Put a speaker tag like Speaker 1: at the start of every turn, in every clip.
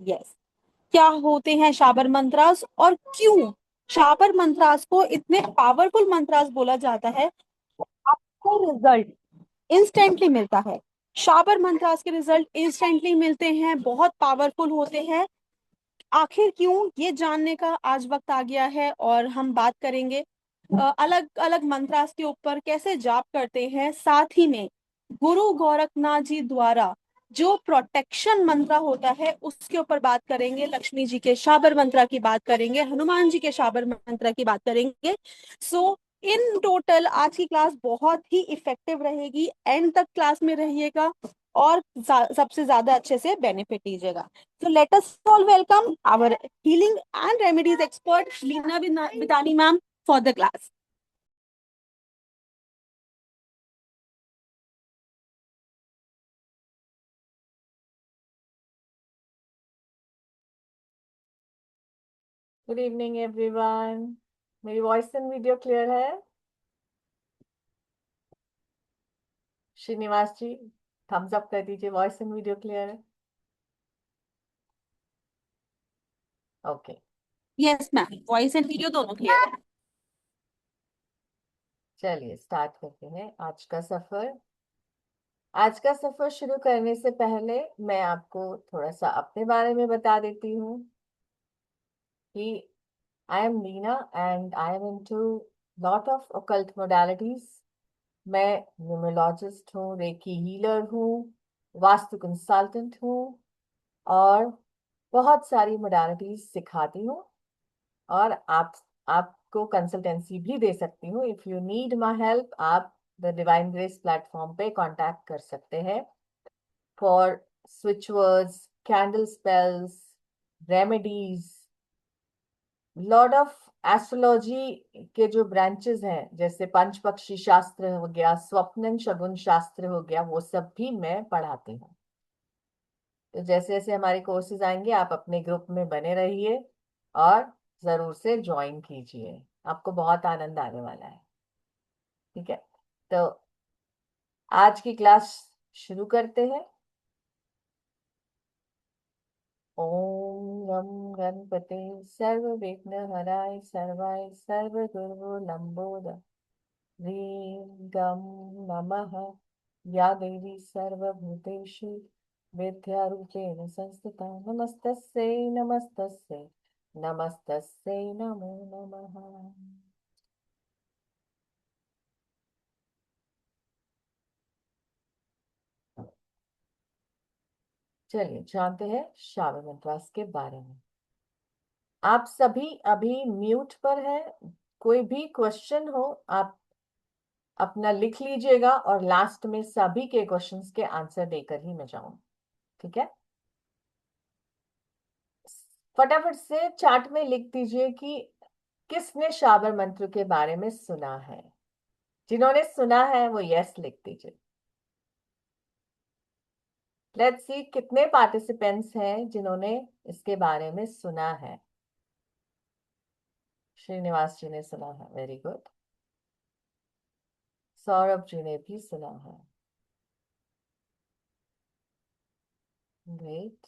Speaker 1: Yes. क्या होते हैं शाबर मंत्रास और क्यों शाबर मंत्रास को इतने पावरफुल मंत्रास बोला जाता है? आपको रिजल्ट इंस्टेंटली मिलता है। शाबर मंत्रास के रिजल्ट इंस्टेंटली मिलते हैं, बहुत पावरफुल होते हैं। आखिर क्यों, ये जानने का आज वक्त आ गया है और हम बात करेंगे अलग अलग मंत्रास के ऊपर कैसे जाप करते हैं। साथ ही में गुरु गोरखनाथ जी द्वारा जो प्रोटेक्शन मंत्र होता है उसके ऊपर बात करेंगे। लक्ष्मी जी के शाबर मंत्र की बात करेंगे, हनुमान जी के शाबर मंत्र की बात करेंगे। सो इन टोटल आज की क्लास बहुत ही इफेक्टिव रहेगी। एंड तक क्लास में रहिएगा और सबसे ज्यादा अच्छे से बेनिफिट लीजिएगा। So let us all welcome our healing and remedies expert Leena Vidani ma'am for the class.
Speaker 2: Good evening everyone. मेरी वॉइस एंड वीडियो क्लियर है? श्रीनिवास जी, थम्स अप कर दीजिए, वॉइस एंड वीडियो क्लियर है। Okay,
Speaker 1: Yes ma'am, voice and video दोनों clear है।
Speaker 2: चलिए start करते हैं आज का सफर। आज का सफर शुरू करने से पहले मैं आपको थोड़ा सा अपने बारे में बता देती हूँ कि I am Leena and I am into lot of occult modalities। मैं न्यूमरोलॉजिस्ट हूँ, रेकी हीलर हूँ, वास्तु कंसल्टेंट हूँ और बहुत सारी मोडालिटीज सिखाती हूँ। और आपको कंसल्टेंसी भी दे सकती हूँ। If you need my help, आप द डिवाइन ग्रेस प्लेटफॉर्म पे कांटेक्ट कर सकते हैं for switch words, candle spells, remedies, Lord of astrology के जो ब्रांचेस हैं जैसे पंचपक्षी शास्त्र हो गया, स्वप्नन शगुन शास्त्र हो गया, वो सब भी मैं पढ़ाती हूँ। तो जैसे जैसे हमारे कोर्सेज आएंगे आप अपने ग्रुप में बने रहिए और जरूर से ज्वाइन कीजिए, आपको बहुत आनंद आने वाला है। ठीक है, तो आज की क्लास शुरू करते हैं। ओम गम गणपते सर्व विघ्न हराय सर्वाय सर्व गुरु लंबोद ह्रीं गम नमः। या देवी सर्वभूतेषु विद्यारूपेण संस्थिता नमस्तस्यै नमस्तस्यै नमस्तस्यै नमो नमः। चलिए जानते हैं श्रावण मंत्रास के बारे में। आप सभी अभी म्यूट पर हैं। कोई भी क्वेश्चन हो आप अपना लिख लीजिएगा और लास्ट में सभी के क्वेश्चंस के आंसर देकर ही मैं जाऊं। ठीक है, फटाफट से चार्ट में लिख दीजिए कि किसने शाबर मंत्र के बारे में सुना है। जिन्होंने सुना है वो यस लिख दीजिए। लेट्स सी कितने पार्टिसिपेंट्स हैं जिन्होंने इसके बारे में सुना है। श्रीनिवास जी ने सुना है, वेरी गुड। सौरभ जी ने भी सुना है, ग्रेट।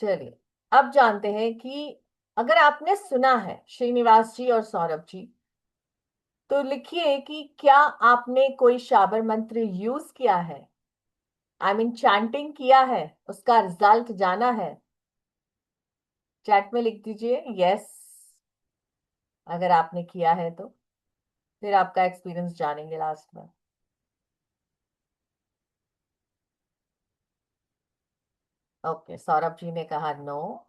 Speaker 2: चलिए अब जानते हैं कि अगर आपने सुना है श्रीनिवास जी और सौरभ जी, तो लिखिए कि क्या आपने कोई शाबर मंत्र यूज किया है, आई मीन चैंटिंग किया है, उसका रिजल्ट जाना है। चैट में लिख दीजिए यस अगर आपने किया है तो, फिर आपका एक्सपीरियंस जानेंगे लास्ट में। ओके, सौरभ जी ने कहा नो,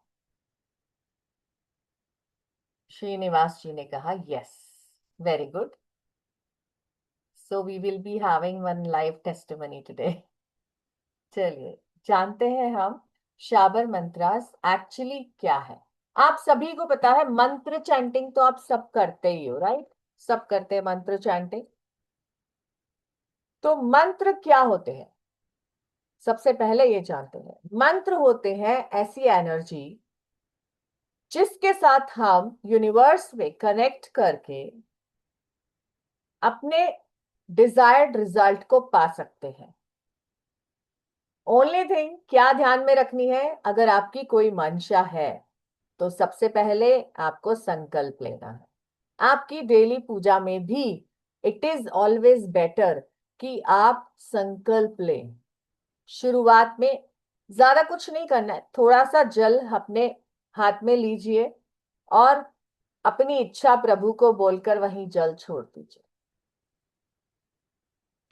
Speaker 2: श्रीनिवास जी ने कहा yes, very good. So we will be having one live testimony today. चलिए जानते हैं हम शाबर मंत्रास एक्चुअली क्या है। आप सभी को पता है मंत्र चैंटिंग तो आप सब करते ही हो, राइट? सब करते हैं मंत्र चैंटिंग। तो मंत्र क्या होते हैं सबसे पहले ये जानते हैं। मंत्र होते हैं ऐसी एनर्जी जिसके साथ हम यूनिवर्स में कनेक्ट करके अपने डिजायर्ड रिजल्ट को पा सकते हैं। ओनली थिंग क्या ध्यान में रखनी है, अगर आपकी कोई मंशा है तो सबसे पहले आपको संकल्प लेना है। आपकी डेली पूजा में भी इट इज ऑलवेज बेटर कि आप संकल्प लें। शुरुआत में ज्यादा कुछ नहीं करना है, थोड़ा सा जल अपने हाथ में लीजिए और अपनी इच्छा प्रभु को बोलकर वहीं जल छोड़ दीजिए।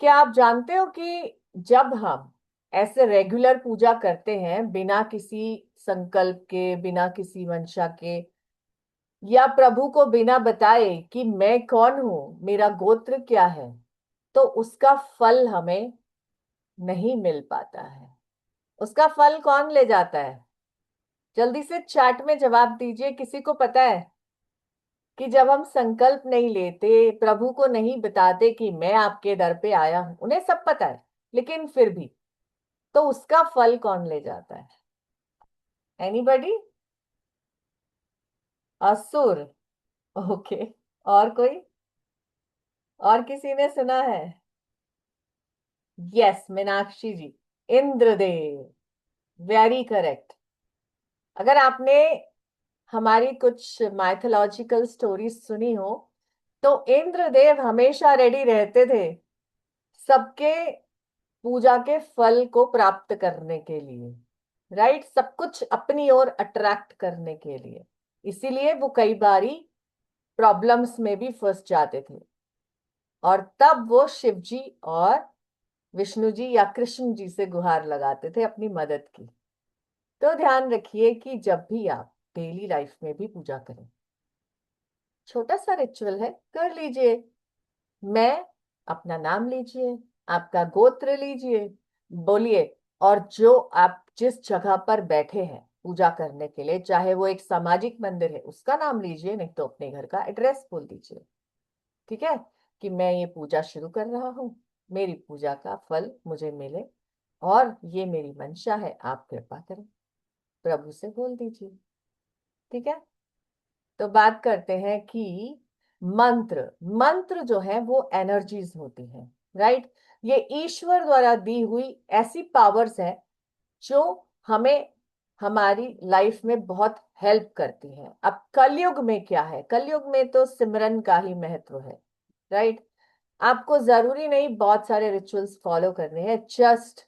Speaker 2: क्या आप जानते हो कि जब हम ऐसे रेगुलर पूजा करते हैं बिना किसी संकल्प के, बिना किसी मंशा के, या प्रभु को बिना बताए कि मैं कौन हूं, मेरा गोत्र क्या है, तो उसका फल हमें नहीं मिल पाता है। उसका फल कौन ले जाता है? जल्दी से चैट में जवाब दीजिए, किसी को पता है कि जब हम संकल्प नहीं लेते, प्रभु को नहीं बताते कि मैं आपके दर पे आया हूं, उन्हें सब पता है लेकिन फिर भी, तो उसका फल कौन ले जाता है? एनीबडी? असुर? ओके। और कोई? और किसी ने सुना है? Yes, Meenakshi ji, Indradev. Very correct. अगर आपने हमारी कुछ माइथोलॉजिकल स्टोरीज सुनी हो तो इंद्रदेव हमेशा रेडी रहते थे सबके पूजा के फल को प्राप्त करने के लिए, राइट, सब कुछ अपनी ओर अट्रैक्ट करने के लिए। इसीलिए वो कई बारी प्रॉब्लम्स में भी फंस जाते थे, और तब वो शिव जी और विष्णु जी या कृष्ण जी से गुहार लगाते थे अपनी मदद की। तो ध्यान रखिए कि जब भी आप डेली लाइफ में भी पूजा करें, छोटा सा रिचुअल है, कर लीजिए। मैं, अपना नाम लीजिए, आपका गोत्र लीजिए, बोलिए, और जो आप जिस जगह पर बैठे हैं पूजा करने के लिए, चाहे वो एक सामाजिक मंदिर है उसका नाम लीजिए, नहीं तो अपने घर का एड्रेस बोल दीजिए। ठीक है? कि मैं ये पूजा शुरू कर रहा हूँ, मेरी पूजा का फल मुझे मिले, और ये मेरी मंशा है, आप कृपा करें। प्रभु से बोल दीजिए। ठीक है? तो बात करते हैं कि मंत्र, मंत्र जो है वो एनर्जीज होती हैं, राइट। ये ईश्वर द्वारा दी हुई ऐसी पावर्स है जो हमें हमारी लाइफ में बहुत हेल्प करती हैं। अब कलयुग में क्या है, कलयुग में तो सिमरन का ही महत्व है, राइट। आपको जरूरी नहीं बहुत सारे रिचुअल्स फॉलो करने हैं, जस्ट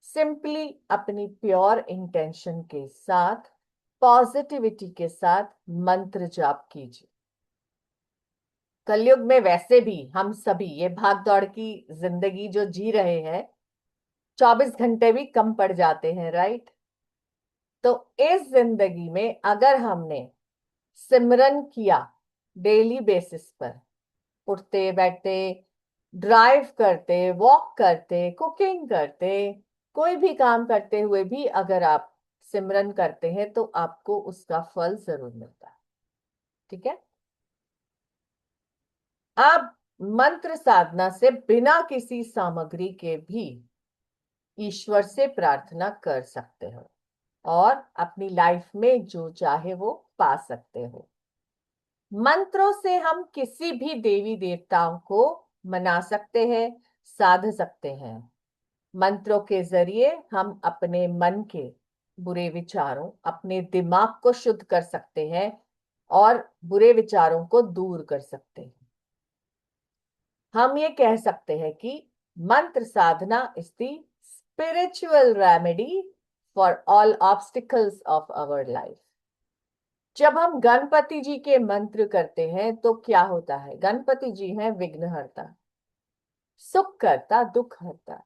Speaker 2: सिंपली अपनी प्योर इंटेंशन के साथ, पॉजिटिविटी के साथ मंत्र जाप कीजिए। कलयुग में वैसे भी हम सभी ये भाग दौड़ की जिंदगी जो जी रहे हैं, 24 घंटे भी कम पड़ जाते हैं, राइट। तो इस जिंदगी में अगर हमने सिमरन किया डेली बेसिस पर, उठते बैठते, ड्राइव करते, वॉक करते, कुकिंग करते, कोई भी काम करते हुए भी अगर आप सिमरन करते हैं तो आपको उसका फल जरूर मिलता है। ठीक है? आप मंत्र साधना से बिना किसी सामग्री के भी ईश्वर से प्रार्थना कर सकते हो और अपनी लाइफ में जो चाहे वो पा सकते हो। मंत्रों से हम किसी भी देवी देवताओं को मना सकते हैं, साध सकते हैं। मंत्रों के जरिए हम अपने मन के बुरे विचारों, अपने दिमाग को शुद्ध कर सकते हैं और बुरे विचारों को दूर कर सकते हैं। हम ये कह सकते हैं कि mantra sadhana is the spiritual remedy for all obstacles of our life. जब हम गणपति जी के मंत्र करते हैं तो क्या होता है? गणपति जी हैं विघ्नहर्ता, सुख करता, दुख हरता।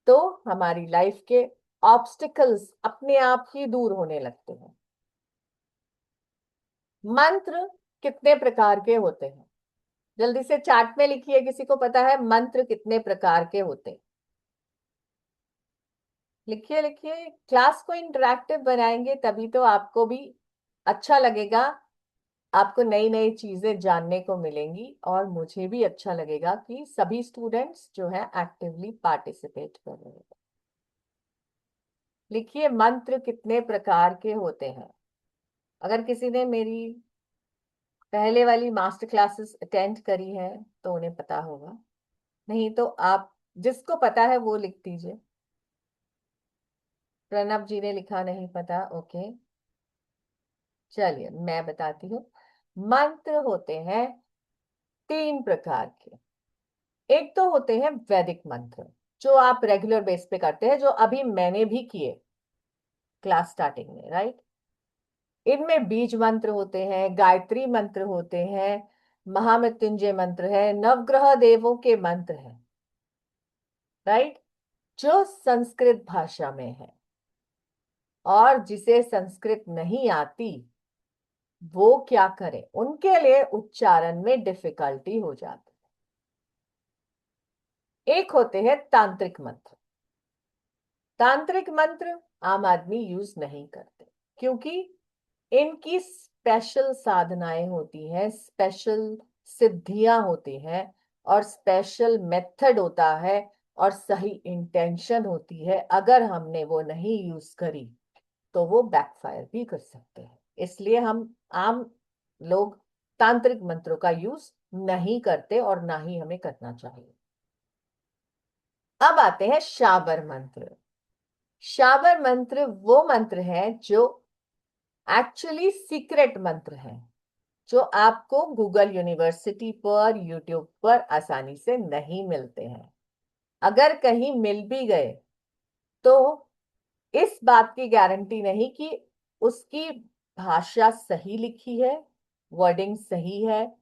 Speaker 2: तो हमारी लाइफ के ऑब्स्टिकल्स अपने आप ही दूर होने लगते हैं। मंत्र कितने प्रकार के होते हैं? जल्दी से चार्ट में लिखिए, किसी को पता है मंत्र कितने प्रकार के होते हैं? लिखिए लिखिए, क्लास को इंटरेक्टिव बनाएंगे तभी तो आपको भी अच्छा लगेगा, आपको नई नई चीजें जानने को मिलेंगी, और मुझे भी अच्छा लगेगा कि सभी स्टूडेंट्स जो है एक्टिवली पार्टिसिपेट कर रहे हैं। लिखिए, मंत्र कितने प्रकार के होते हैं। अगर किसी ने मेरी पहले वाली मास्टर क्लासेस अटेंड करी है तो उन्हें पता होगा, नहीं तो आप जिसको पता है वो लिख दीजिए। प्रणब जी ने लिखा नहीं पता, ओके। चलिए मैं बताती हूँ। मंत्र होते हैं 3 प्रकार के। एक तो होते हैं वैदिक मंत्र, जो आप रेगुलर बेस पे करते हैं, जो अभी मैंने भी किए क्लास स्टार्टिंग में, राइट। इनमें बीज मंत्र होते हैं, गायत्री मंत्र होते हैं, महामृत्युंजय मंत्र है, नवग्रह देवों के मंत्र हैं, राइट, जो संस्कृत भाषा में है। और जिसे संस्कृत नहीं आती वो क्या करे, उनके लिए उच्चारण में डिफिकल्टी हो जाती है। एक होते हैं तांत्रिक मंत्र। तांत्रिक मंत्र आम आदमी यूज नहीं करते, क्योंकि इनकी स्पेशल साधनाएं होती हैं, स्पेशल सिद्धियां होती हैं, और स्पेशल मेथड होता है, और सही इंटेंशन होती है। अगर हमने वो नहीं यूज करी तो वो बैकफायर भी कर सकते हैं। इसलिए हम आम लोग तांत्रिक मंत्रों का यूज नहीं करते, और ना ही हमें करना चाहिए। अब आते हैं शाबर मंत्र। शाबर मंत्र वो मंत्र है जो एक्चुअली सीक्रेट मंत्र है, जो आपको गूगल यूनिवर्सिटी पर, यूट्यूब पर आसानी से नहीं मिलते हैं। अगर कहीं मिल भी गए तो इस बात की गारंटी नहीं कि उसकी भाषा सही लिखी है, वर्डिंग सही है,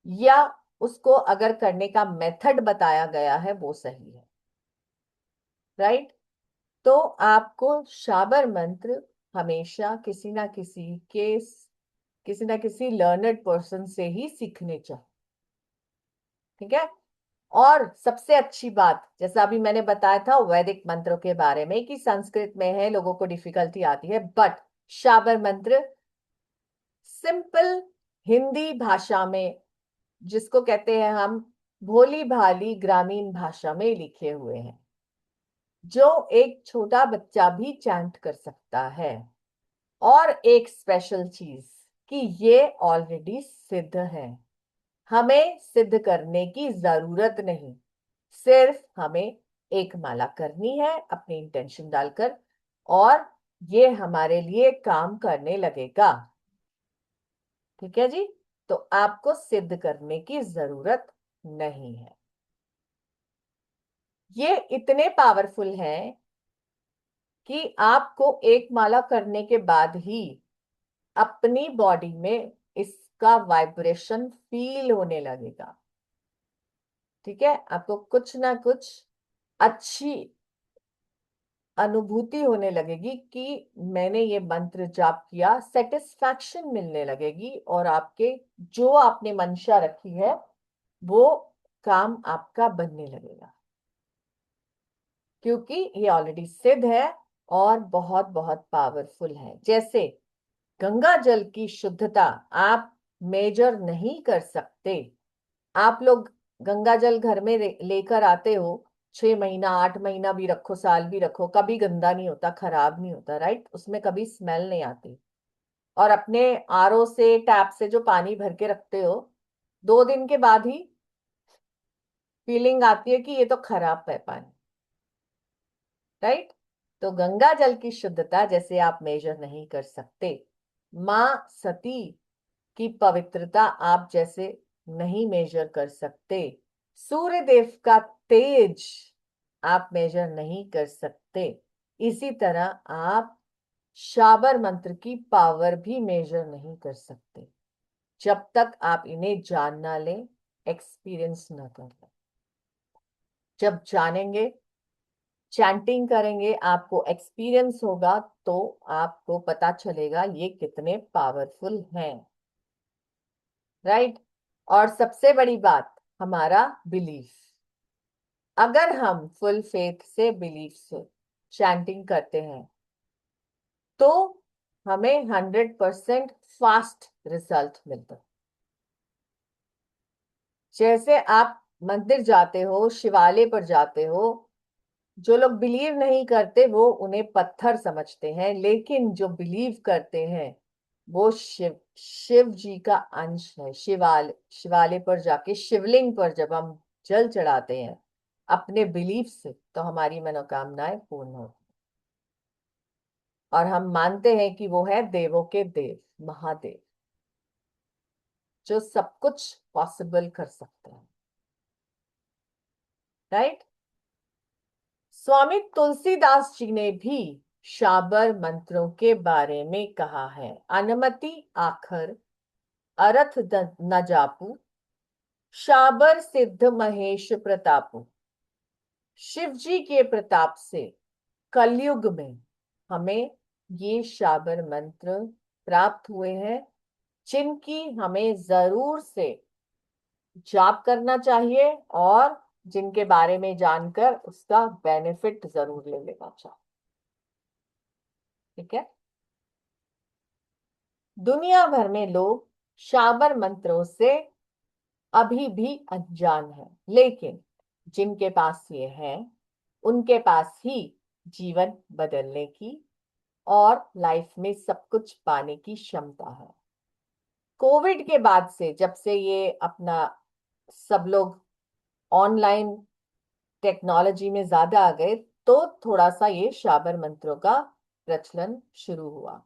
Speaker 2: या उसको अगर करने का मेथड बताया गया है वो सही है, राइट। तो आपको शाबर मंत्र हमेशा किसी ना किसी लर्नड पर्सन से ही सीखने चाहिए, ठीक है। और सबसे अच्छी बात, जैसा अभी मैंने बताया था वैदिक मंत्रों के बारे में, कि संस्कृत में है, लोगों को डिफिकल्टी आती है, बट शाबर मंत्र सिंपल हिंदी भाषा में, जिसको कहते हैं हम भोली भाली ग्रामीण भाषा में लिखे हुए हैं, जो एक छोटा बच्चा भी चैंट कर सकता है। और एक स्पेशल चीज, कि ये ऑलरेडी सिद्ध है, हमें सिद्ध करने की जरूरत नहीं, सिर्फ हमें एक माला करनी है अपनी इंटेंशन डालकर, और ये हमारे लिए काम करने लगेगा, ठीक है जी। तो आपको सिद्ध करने की जरूरत नहीं है। ये इतने पावरफुल हैं कि आपको एक माला करने के बाद ही अपनी बॉडी में इसका वाइब्रेशन फील होने लगेगा, ठीक है। आपको कुछ ना कुछ अच्छी अनुभूति होने लगेगी कि मैंने ये मंत्र जाप किया, सेटिस्फैक्शन मिलने लगेगी, और आपके जो आपने मंशा रखी है वो काम आपका बनने लगेगा, क्योंकि ये ऑलरेडी सिद्ध है और बहुत बहुत पावरफुल है। जैसे गंगा जल की शुद्धता आप मेजर नहीं कर सकते। आप लोग गंगा जल घर में लेकर आते हो, 6 महीना 8 महीना भी रखो, साल भी रखो, कभी गंदा नहीं होता, खराब नहीं होता, राइट, उसमें कभी स्मेल नहीं आती। और अपने आरओ से, टैप से जो पानी भर के रखते हो, 2 दिन के बाद ही फीलिंग आती है कि ये तो खराब है पानी, राइट। तो गंगा जल की शुद्धता जैसे आप मेजर नहीं कर सकते, माँ सती की पवित्रता आप जैसे नहीं मेजर कर सकते, सूर्य देव का तेज आप मेजर नहीं कर सकते, इसी तरह आप शाबर मंत्र की पावर भी मेजर नहीं कर सकते, जब तक आप इन्हें जान ना लें, एक्सपीरियंस ना कर लें। जब जानेंगे, चैंटिंग करेंगे, आपको एक्सपीरियंस होगा, तो आपको पता चलेगा ये कितने पावरफुल हैं, राइट। और सबसे बड़ी बात, हमारा बिलीफ। अगर हम फुल फेथ से, बिलीफ से चैंटिंग करते हैं तो हमें 100% फास्ट रिजल्ट मिलता है। जैसे आप मंदिर जाते हो, शिवालय पर जाते हो, जो लोग बिलीव नहीं करते वो उन्हें पत्थर समझते हैं, लेकिन जो बिलीव करते हैं वो शिव शिव जी का अंश है। शिवालय पर जाके, शिवलिंग पर जब हम जल चढ़ाते हैं अपने बिलीफ से, तो हमारी मनोकामनाएं पूर्ण होती और हम मानते हैं कि वो है देवों के देव महादेव, जो सब कुछ पॉसिबल कर सकते हैं। राइट। स्वामी तुलसीदास जी ने भी शाबर मंत्रों के बारे में कहा है। अनुमति आखर अरथ न जापू, शाबर सिद्ध महेश प्रतापू। शिव जी के प्रताप से कलयुग में हमें ये शाबर मंत्र प्राप्त हुए हैं, जिनकी हमें जरूर से जाप करना चाहिए और जिनके बारे में जानकर उसका बेनिफिट जरूर ले लेना चाहिए। ठीक है। दुनिया भर में लोग शाबर मंत्रों से अभी भी अनजान है, लेकिन जिनके पास ये है उनके पास ही जीवन बदलने की और लाइफ में सब कुछ पाने की क्षमता है। कोविड के बाद से, जब से ये अपना सब लोग ऑनलाइन टेक्नोलॉजी में ज्यादा आ गए, तो थोड़ा सा ये शाबर मंत्रों का प्रचलन शुरू हुआ,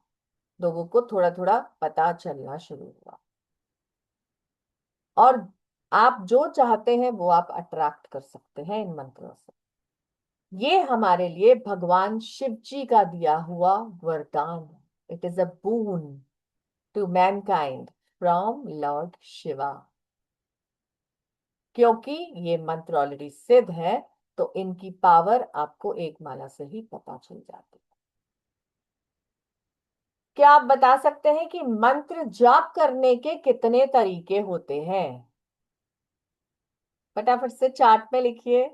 Speaker 2: लोगों को थोड़ा थोड़ा पता चलना शुरू हुआ। और आप जो चाहते हैं वो आप अट्रैक्ट कर सकते हैं इन मंत्रों से। ये हमारे लिए भगवान शिव जी का दिया हुआ वरदान है। It is a boon to mankind from lord Shiva. क्योंकि ये मंत्र ऑलरेडी सिद्ध है, तो इनकी पावर आपको एक माला से ही पता चल जाती है। क्या आप बता सकते हैं कि मंत्र जाप करने के कितने तरीके होते हैं? फटाफट से चार्ट में लिखिए।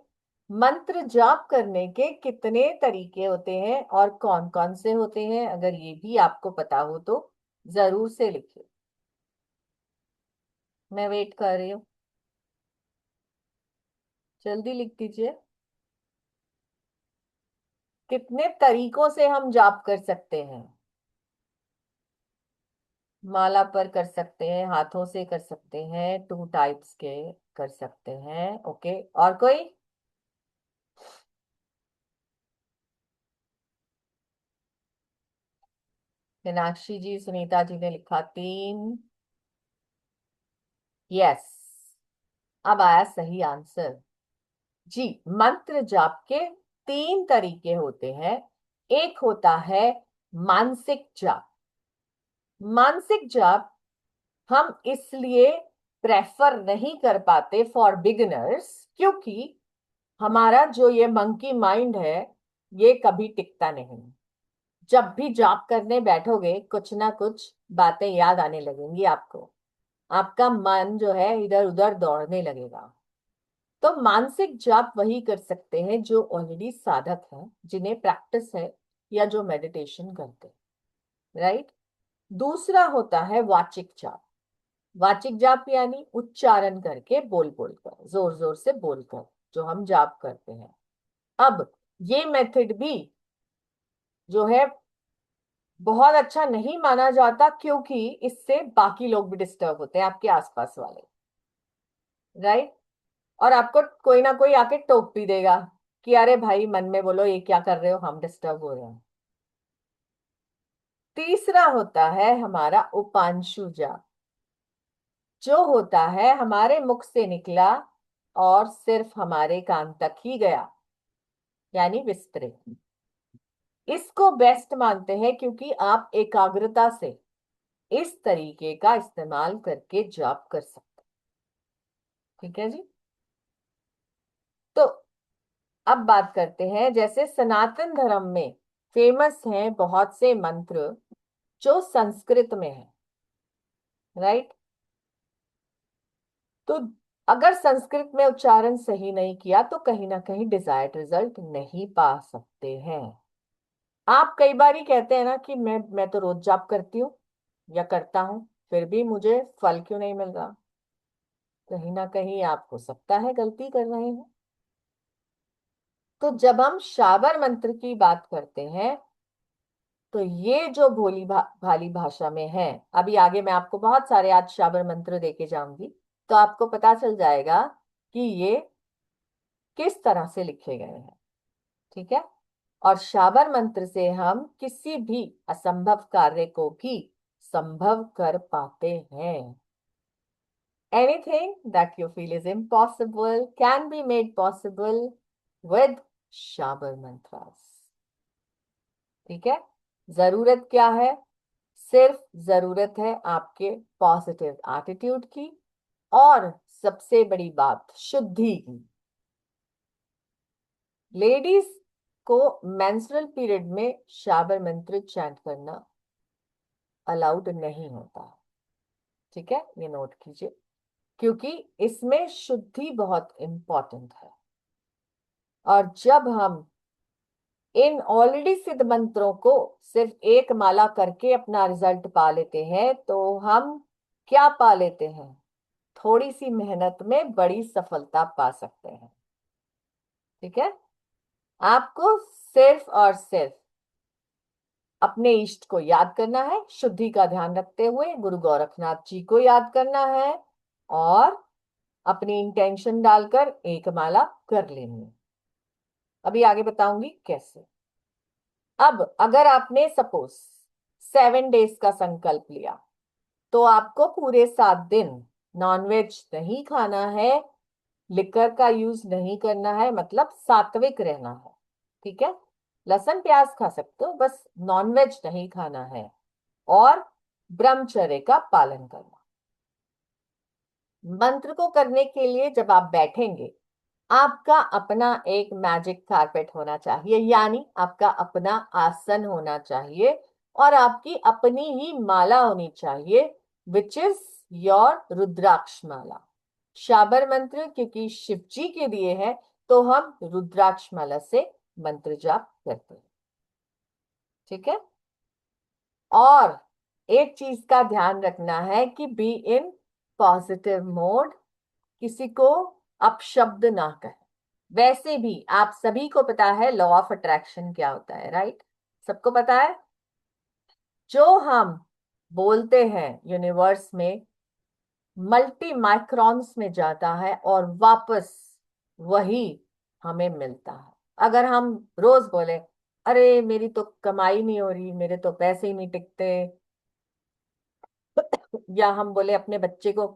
Speaker 2: मंत्र जाप करने के कितने तरीके होते हैं और कौन कौन से होते हैं? अगर ये भी आपको पता हो तो जरूर से लिखिए, मैं वेट कर रही हूँ। जल्दी लिख दीजिए। कितने तरीकों से हम जाप कर सकते हैं? माला पर कर सकते हैं, हाथों से कर सकते हैं, टू टाइप्स के कर सकते हैं। ओके, और कोई? मीनाक्षी जी, सुनीता जी ने लिखा 3। यस, अब आया सही आंसर। जी, मंत्र जाप के 3 तरीके होते हैं। एक होता है मानसिक जाप। मानसिक जाप हम इसलिए प्रेफर नहीं कर पाते फॉर बिगिनर्स, क्योंकि हमारा जो ये मंकी माइंड है ये कभी टिकता नहीं। जब भी जाप करने बैठोगे कुछ ना कुछ बातें याद आने लगेंगी आपको, आपका मन जो है इधर उधर दौड़ने लगेगा। तो मानसिक जाप वही कर सकते हैं जो ऑलरेडी साधक हैं, जिन्हें प्रैक्टिस है या जो मेडिटेशन करते हैं। राइट। दूसरा होता है वाचिक जाप। वाचिक जाप यानी उच्चारण करके, बोल बोल कर, जोर जोर से बोलकर जो हम जाप करते हैं। अब ये मेथड भी जो है बहुत अच्छा नहीं माना जाता, क्योंकि इससे बाकी लोग भी डिस्टर्ब होते हैं, आपके आसपास वाले। राइट। और आपको कोई ना कोई आके टोक भी देगा कि अरे भाई मन में बोलो, ये क्या कर रहे हो, हम डिस्टर्ब हो रहे हैं। तीसरा होता है हमारा उपांशु जाप, जो होता है हमारे मुख से निकला और सिर्फ हमारे कान तक ही गया, यानी विस्तृत। इसको बेस्ट मानते हैं क्योंकि आप एकाग्रता से इस तरीके का इस्तेमाल करके जाप कर सकते हैं। ठीक है जी। तो अब बात करते हैं, जैसे सनातन धर्म में फेमस हैं बहुत से मंत्र जो संस्कृत में है। राइट। तो अगर संस्कृत में उच्चारण सही नहीं किया तो कहीं ना कहीं डिजायर्ड रिजल्ट नहीं पा सकते हैं। आप कई बार ही कहते हैं ना कि मैं तो रोज जाप करती हूँ या करता हूँ, फिर भी मुझे फल क्यों नहीं मिल रहा? कहीं ना कहीं आप हो सकता है गलती कर रहे हैं। तो जब हम शाबर मंत्र की बात करते हैं, तो ये जो भाली भाषा में है, अभी आगे मैं आपको बहुत सारे आज शाबर मंत्र देके जाऊंगी, तो आपको पता चल जाएगा कि ये किस तरह से लिखे गए हैं। ठीक है। और शाबर मंत्र से हम किसी भी असंभव कार्य को भी संभव कर पाते हैं। Anything that you feel is impossible can be made possible with Chabahar mantras. ठीक है। जरूरत क्या है? सिर्फ जरूरत है आपके पॉजिटिव एटीट्यूड की, और सबसे बड़ी बात शुद्धि की। लेडीज को मेंस्ट्रुअल पीरियड में शाबर मंत्र चैंट करना अलाउड नहीं होता। ठीक है, ये नोट कीजिए, क्योंकि इसमें शुद्धि बहुत इंपॉर्टेंट है। और जब हम इन ऑलरेडी सिद्ध मंत्रों को सिर्फ एक माला करके अपना रिजल्ट पा लेते हैं, तो हम क्या पा लेते हैं? थोड़ी सी मेहनत में बड़ी सफलता पा सकते हैं। ठीक है। आपको सिर्फ और सिर्फ अपने इष्ट को याद करना है, शुद्धि का ध्यान रखते हुए गुरु गोरखनाथ जी को याद करना है, और अपनी इंटेंशन डालकर एक माला कर लेनी है। अभी आगे बताऊंगी कैसे। अब अगर आपने सपोज 7 डेज का संकल्प लिया, तो आपको पूरे 7 दिन नॉनवेज नहीं खाना है, लिकर का यूज नहीं करना है, मतलब सात्विक रहना है। ठीक है। लहसुन प्याज खा सकते हो, बस नॉनवेज नहीं खाना है, और ब्रह्मचर्य का पालन करना। मंत्र को करने के लिए जब आप बैठेंगे, आपका अपना एक मैजिक कारपेट होना चाहिए, यानी आपका अपना आसन होना चाहिए, और आपकी अपनी ही माला होनी चाहिए, विच इज योर रुद्राक्ष माला। शाबर मंत्र क्योंकि शिव जी के दिए हैं, तो हम रुद्राक्ष माला से मंत्र जाप करते हैं। ठीक है। और एक चीज का ध्यान रखना है कि बी इन पॉजिटिव मोड, किसी को अपशब्द ना कहें। वैसे भी आप सभी को पता है लॉ ऑफ अट्रैक्शन क्या होता है, राइट? सबको पता है। जो हम बोलते हैं यूनिवर्स में मल्टी माइक्रॉन्स में जाता है, और वापस वही हमें मिलता है। अगर हम रोज बोले, अरे मेरी तो कमाई नहीं हो रही, मेरे तो पैसे ही नहीं टिकते, या हम बोले अपने बच्चे को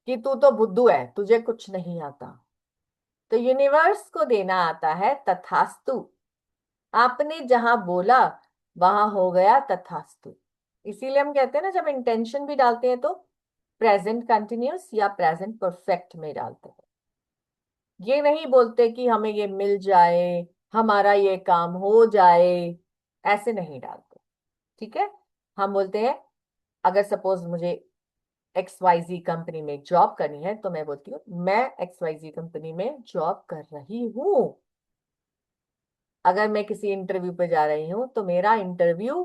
Speaker 2: कि तू तो बुद्धू है, तुझे कुछ नहीं आता, तो यूनिवर्स को देना आता है तथास्तु। आपने जहां बोला वहां हो गया तथास्तु। इसीलिए हम कहते हैं ना, जब इंटेंशन भी डालते हैं तो प्रेजेंट कंटिन्यूस या प्रेजेंट परफेक्ट में डालते हैं। ये नहीं बोलते कि हमें ये मिल जाए, हमारा ये काम हो जाए, ऐसे नहीं डालते। ठीक है। हम बोलते हैं, अगर सपोज मुझे XYZ कंपनी में जॉब करनी है, तो मैं बोलती हूँ मैं XYZ कंपनी में जॉब कर रही हूँ। अगर मैं किसी इंटरव्यू पे जा रही हूँ, तो मेरा इंटरव्यू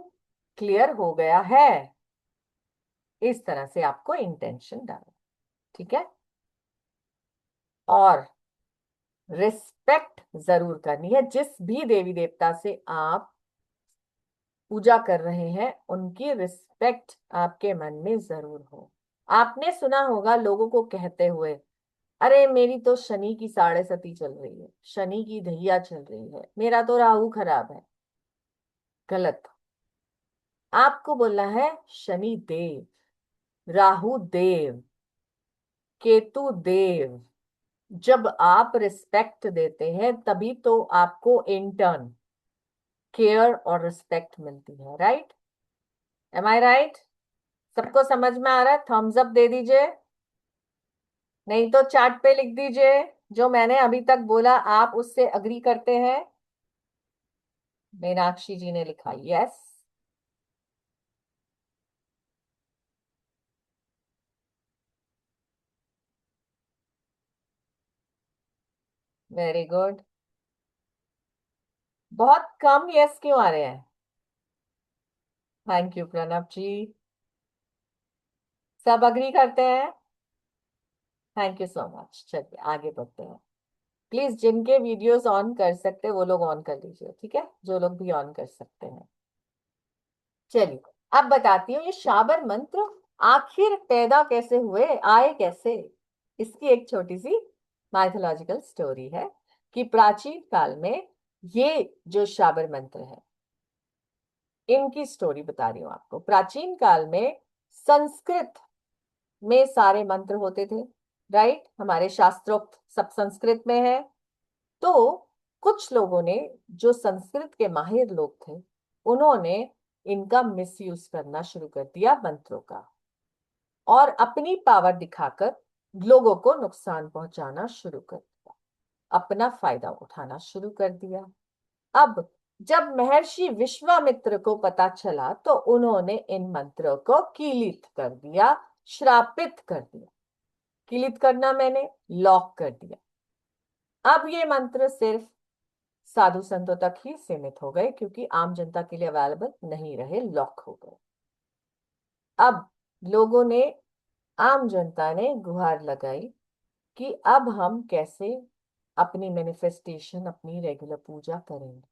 Speaker 2: क्लियर हो गया है। इस तरह से आपको इंटेंशन डालना। ठीक है। और रिस्पेक्ट जरूर करनी है, जिस भी देवी देवता से आप पूजा कर रहे हैं, उनकी रिस्पेक्ट आपके मन में जरूर हो। आपने सुना होगा लोगों को कहते हुए, अरे मेरी तो शनि की 7.5 चल रही है, शनि की ढैया चल रही है, मेरा तो राहु खराब है। गलत। आपको बोलना है शनि देव, राहु देव, केतु देव। जब आप रिस्पेक्ट देते हैं, तभी तो आपको इंटर्न केयर और रिस्पेक्ट मिलती है, राइट? एम आई राइट? सबको समझ में आ रहा है? थम्स अप दे दीजिए, नहीं तो चार्ट पे लिख दीजिए जो मैंने अभी तक बोला आप उससे अग्री करते हैं। मीनाक्षी जी ने लिखा यस। Very good. बहुत कम यस क्यों आ रहे हैं? थैंक यू प्रणव जी। सब अग्री करते हैं? Thank you so much. चलिए आगे बढ़ते हैं। प्लीज जिनके वीडियोस ऑन कर सकते हैं वो लोग ऑन कर लीजिए, ठीक है, जो लोग भी ऑन कर सकते हैं। चलिए अब बताती हूँ ये शाबर मंत्र आखिर पैदा कैसे हुए, आए कैसे। इसकी एक छोटी सी माइथोलॉजिकल स्टोरी है कि प्राचीन काल में ये जो शाबर मंत्र है, इनकी स्टोरी बता रही हूं आपको। प्राचीन काल में संस्कृत में सारे मंत्र होते थे, राइट? हमारे शास्त्रोक्त सब संस्कृत में है। तो कुछ लोगों ने, जो संस्कृत के माहिर लोग थे, उन्होंने इनका मिसयूज करना शुरू कर दिया मंत्रों का, और अपनी पावर दिखाकर लोगों को नुकसान पहुंचाना शुरू कर दिया, अपना फायदा उठाना शुरू कर दिया। अब जब महर्षि विश्वामित्र को पता चला तो उन्होंने इन मंत्रों को कीलित कर दिया, श्रापित कर दिया। कीलित करना मैंने लॉक कर दिया। अब ये मंत्र सिर्फ साधु संतों तक ही सीमित हो गए, क्योंकि आम जनता के लिए अवेलेबल नहीं रहे, लॉक हो गए। अब लोगों ने, आम जनता ने गुहार लगाई कि अब हम कैसे अपनी मैनिफेस्टेशन, अपनी रेगुलर पूजा करेंगे।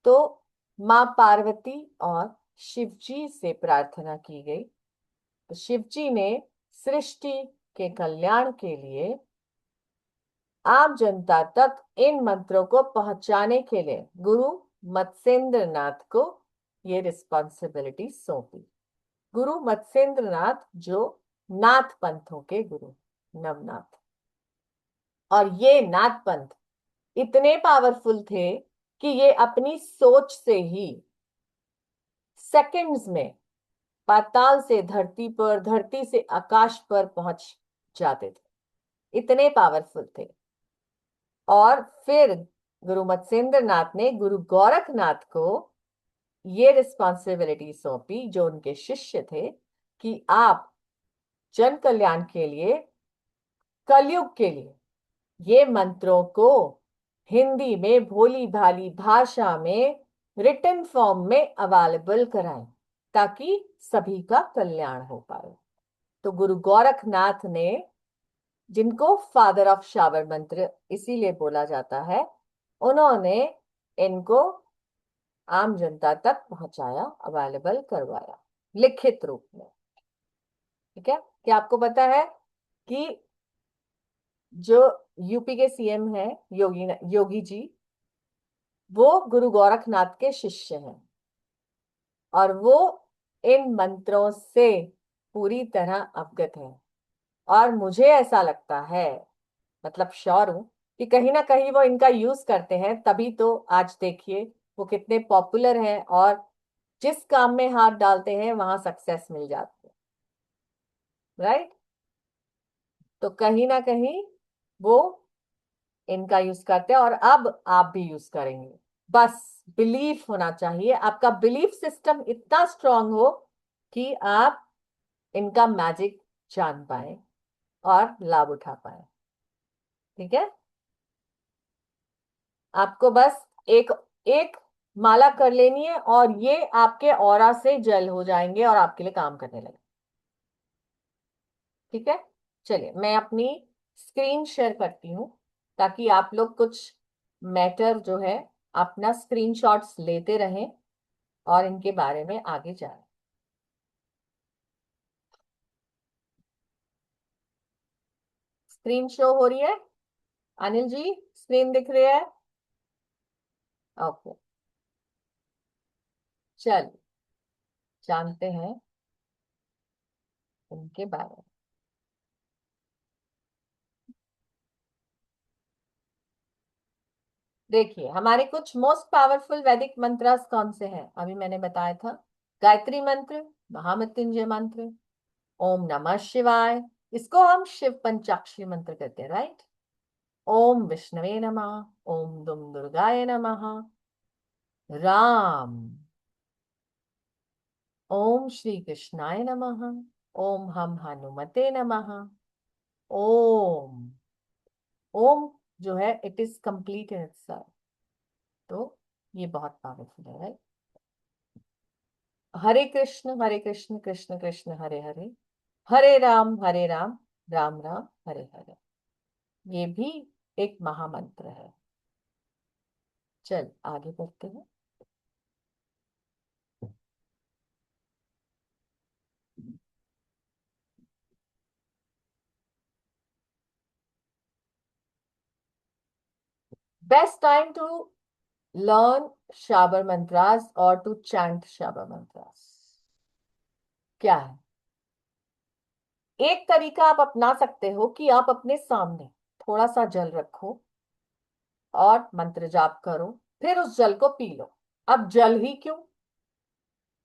Speaker 2: तो माँ पार्वती और शिव जी से प्रार्थना की गई। तो शिव जी ने सृष्टि के कल्याण के लिए आम जनता तक इन मंत्रों को पहुंचाने के लिए गुरु मत्स्येंद्र नाथ को ये रिस्पॉन्सिबिलिटी सौंपी। गुरु मत्स्येंद्र नाथ, जो नाथ पंथों के गुरु, नवनाथ। और ये नाथ पंथ इतने पावरफुल थे कि ये अपनी सोच से ही सेकंड्स में पाताल से धरती पर, धरती से आकाश पर पहुंच जाते थे, इतने पावरफुल थे। और फिर गुरु मत्स्येंद्र नाथ ने गुरु गोरखनाथ को ये रिस्पॉन्सिबिलिटी सौंपी, जो उनके शिष्य थे, कि आप जन कल्याण के लिए, कलयुग के लिए ये मंत्रों को हिंदी में भोली भाली भाषा में रिटन फॉर्म में अवेलेबल कराएं, ताकि सभी का कल्याण हो पाए। तो गुरु गोरखनाथ ने, जिनको फादर ऑफ शाबर मंत्र इसीलिए बोला जाता है, उन्होंने इनको आम जनता तक पहुंचाया, अवेलेबल करवाया लिखित रूप में। ठीक है? क्या आपको पता है कि जो यूपी के सीएम है, योगी जी, वो गुरु गोरखनाथ के शिष्य हैं, और वो इन मंत्रों से पूरी तरह अवगत है। और मुझे ऐसा लगता है, मतलब श्योर हूं, कि कहीं ना कहीं वो इनका यूज करते हैं, तभी तो आज देखिए वो कितने पॉपुलर हैं, और जिस काम में हाथ डालते हैं वहां सक्सेस मिल जाती है, राइट? तो कहीं ना कहीं वो इनका यूज करते हैं, और अब आप भी यूज करेंगे। बस बिलीफ होना चाहिए, आपका बिलीफ सिस्टम इतना स्ट्रांग हो कि आप इनका मैजिक जान पाए और लाभ उठा पाए। ठीक है? आपको बस एक एक माला कर लेनी है, और ये आपके ऑरा से जल हो जाएंगे और आपके लिए काम करने लगे। ठीक है? चलिए मैं अपनी स्क्रीन शेयर करती हूँ, ताकि आप लोग कुछ मैटर जो है अपना स्क्रीनशॉट्स लेते रहें और इनके बारे में आगे जाएं। स्क्रीन शो हो रही है? अनिल जी, स्क्रीन दिख रही है? ओके, चल जानते हैं इनके बारे में। देखिए, हमारे कुछ मोस्ट पावरफुल वैदिक मंत्रास कौन से हैं? अभी मैंने बताया था, गायत्री मंत्र, महामृत्युंजय मंत्र, ओम नमः शिवाय, इसको हम शिव पंचाक्षरी मंत्र कहते हैं, राइट? ओम विष्णवे नमः, ओम दुम दुर्गाय नमः, राम, ओम श्री कृष्णाय नमः, ओम हम हनुमते नमः, ओम। ओम जो है, it is complete in itself, तो ये बहुत पावरफुल है, राइट? हरे कृष्ण कृष्ण कृष्ण हरे हरे, हरे राम, राम राम हरे हरे। ये भी एक महामंत्र है। चल आगे बढ़ते हैं। Best time to learn Shabar mantras or to chant Shabar mantras? क्या है? एक तरीका आप अपना सकते हो कि आप अपने सामने थोड़ा सा जल रखो और मंत्र जाप करो, फिर उस जल को पी लो। अब जल ही क्यों,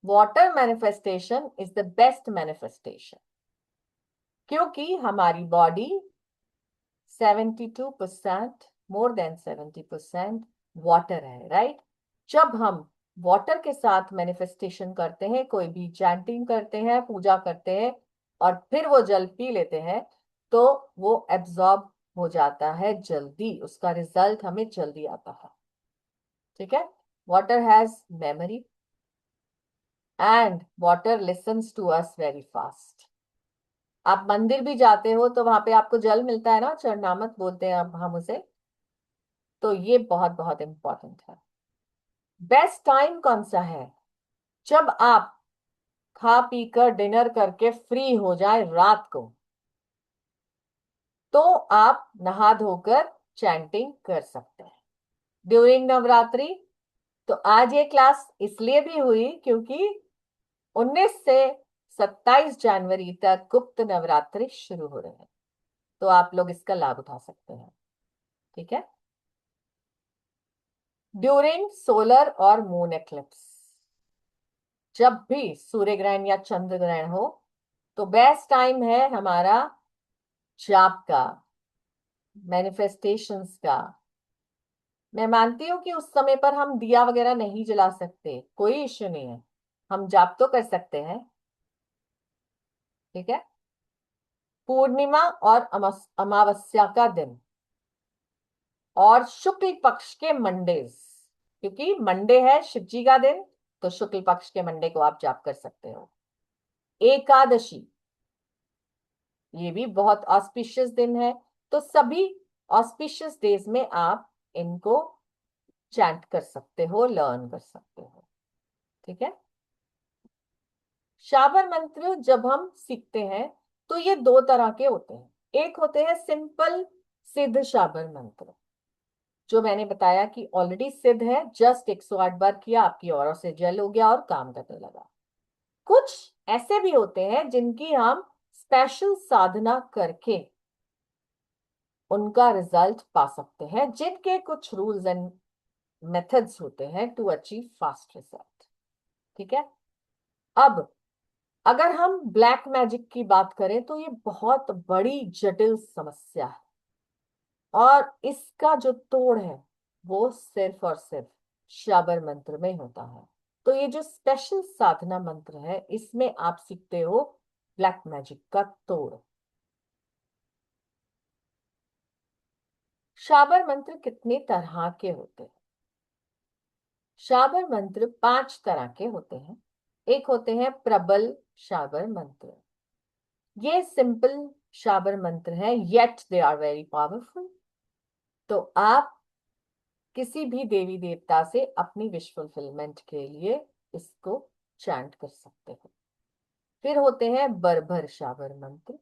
Speaker 2: water manifestation is the best manifestation, क्योंकि हमारी बॉडी 72%, मोर देन 70% वाटर है, राइट? जब हम वाटर के साथ मैनिफेस्टेशन करते हैं, कोई भी चैंटिंग करते हैं, पूजा करते हैं, और फिर वो जल पी लेते हैं, तो वो एब्जॉर्ब हो जाता है जल्दी, उसका रिजल्ट हमें जल्दी आता है। ठीक है? Water has memory and water listens to us very fast. आप मंदिर भी जाते हो तो वहां पे आपको जल मिलता है ना, चरणामत बोलते हैं अब हम उसे। तो ये बहुत बहुत इंपॉर्टेंट है। बेस्ट टाइम कौन सा है? जब आप खा पी कर डिनर करके फ्री हो जाए रात को, तो आप नहा धोकर चैंटिंग कर सकते हैं ड्यूरिंग नवरात्रि। तो आज ये क्लास इसलिए भी हुई क्योंकि 19 से 27 जनवरी तक गुप्त नवरात्रि शुरू हो रहे हैं, तो आप लोग इसका लाभ उठा सकते हैं। ठीक है? ड्यूरिंग सोलर और मून एक्लिप्स, जब भी सूर्य ग्रहण या चंद्र ग्रहण हो, तो बेस्ट टाइम है हमारा जाप का, मैनिफेस्टेशंस का। मैं मानती हूँ कि उस समय पर हम दिया वगैरह नहीं जला सकते, कोई इश्यू नहीं है, हम जाप तो कर सकते हैं। ठीक है? पूर्णिमा और अमावस्या का दिन और शुक्ल पक्ष के मंडेज, क्योंकि मंडे है शिव जी का दिन, तो शुक्ल पक्ष के मंडे को आप जाप कर सकते हो। एकादशी, ये भी बहुत ऑस्पिशियस दिन है, तो सभी ऑस्पिशियस डेज में आप इनको चैंट कर सकते हो, लर्न कर सकते हो। ठीक है? शाबर मंत्र जब हम सीखते हैं तो ये दो तरह के होते हैं। एक होते हैं सिंपल सिद्ध शाबर मंत्र, जो मैंने बताया कि ऑलरेडी सिद्ध है, जस्ट 108 बार किया, आपकी औरों से जल हो गया और काम करने लगा। कुछ ऐसे भी होते हैं जिनकी हम स्पेशल साधना करके उनका रिजल्ट पा सकते हैं, जिनके कुछ रूल्स एंड मेथड्स होते हैं टू अचीव फास्ट रिजल्ट। ठीक है? अब अगर हम ब्लैक मैजिक की बात करें तो ये बहुत बड़ी जटिल समस्या है, और इसका जो तोड़ है वो सिर्फ और सिर्फ शाबर मंत्र में होता है। तो ये जो स्पेशल साधना मंत्र है, इसमें आप सीखते हो ब्लैक मैजिक का तोड़। शाबर मंत्र कितने तरह के होते हैं? शाबर मंत्र 5 तरह के होते हैं। एक होते हैं प्रबल शाबर मंत्र, ये सिंपल शाबर मंत्र है, yet they are very powerful. तो आप किसी भी देवी देवता से अपनी विश फुलफिलमेंट के लिए इसको चैंट कर सकते हो। फिर होते हैं बरबर शाबर मंत्र,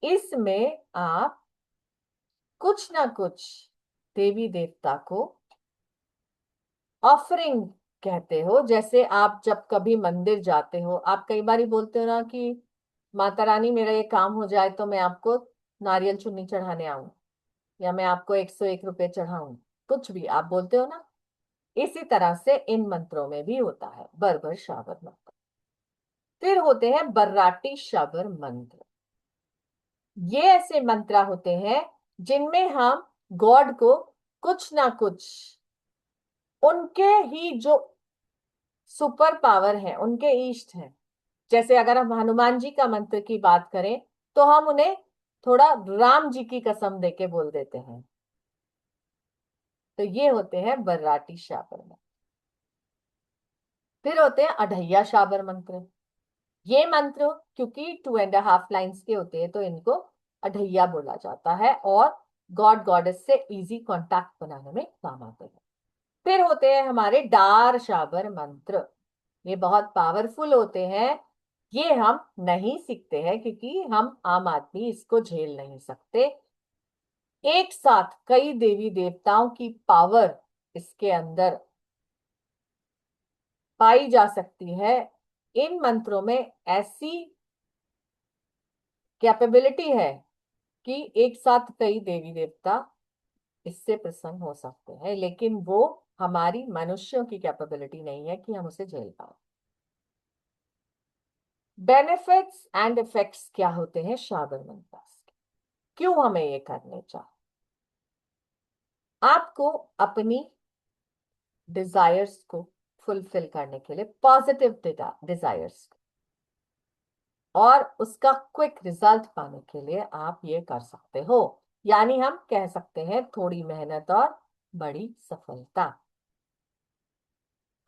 Speaker 2: इसमें आप कुछ ना कुछ देवी देवता को ऑफरिंग कहते हो। जैसे आप जब कभी मंदिर जाते हो, आप कई बार बोलते हो ना कि माता रानी मेरा ये काम हो जाए तो मैं आपको नारियल चुन्नी चढ़ाने आऊं, या मैं आपको 101 रुपए चढ़ाऊं, कुछ भी आप बोलते हो ना। इसी तरह से इन मंत्रों में भी होता है बरबर शाबर मंत्र। फिर होते हैं बर्राटी शाबर मंत्र, ये ऐसे मंत्र होते हैं जिनमें हम गॉड को कुछ ना कुछ, उनके ही जो सुपर पावर है, उनके इष्ट हैं। जैसे अगर हम हनुमान जी का मंत्र की बात करें तो हम उन्हें थोड़ा राम जी की कसम देके बोल देते हैं। तो ये होते हैं बर्राटी शाबर मंत्र। फिर होते हैं अढ़ैया शाबर मंत्र, ये मंत्र क्योंकि 2.5 लाइन्स के होते हैं तो इनको अढ़ैया बोला जाता है, और गॉड गॉडेस से इजी कांटेक्ट बनाने में काम आते हैं। फिर होते हैं हमारे डार शाबर मंत्र, ये बहुत पावरफुल होते हैं। ये हम नहीं सीखते हैं क्योंकि हम आम आदमी इसको झेल नहीं सकते। एक साथ कई देवी देवताओं की पावर इसके अंदर पाई जा सकती है, इन मंत्रों में ऐसी कैपेबिलिटी है कि एक साथ कई देवी देवता इससे प्रसन्न हो सकते हैं, लेकिन वो हमारी मनुष्यों की कैपेबिलिटी नहीं है कि हम उसे झेल पाए। बेनिफिट्स एंड इफेक्ट्स क्या होते हैं शाबर मंत्रास के, क्यों हमें ये करने चाहिए? आपको अपनी डिजायर्स को फुलफिल करने के लिए, पॉजिटिव डिजायर्स, और उसका क्विक रिजल्ट पाने के लिए आप ये कर सकते हो। यानी हम कह सकते हैं थोड़ी मेहनत और बड़ी सफलता।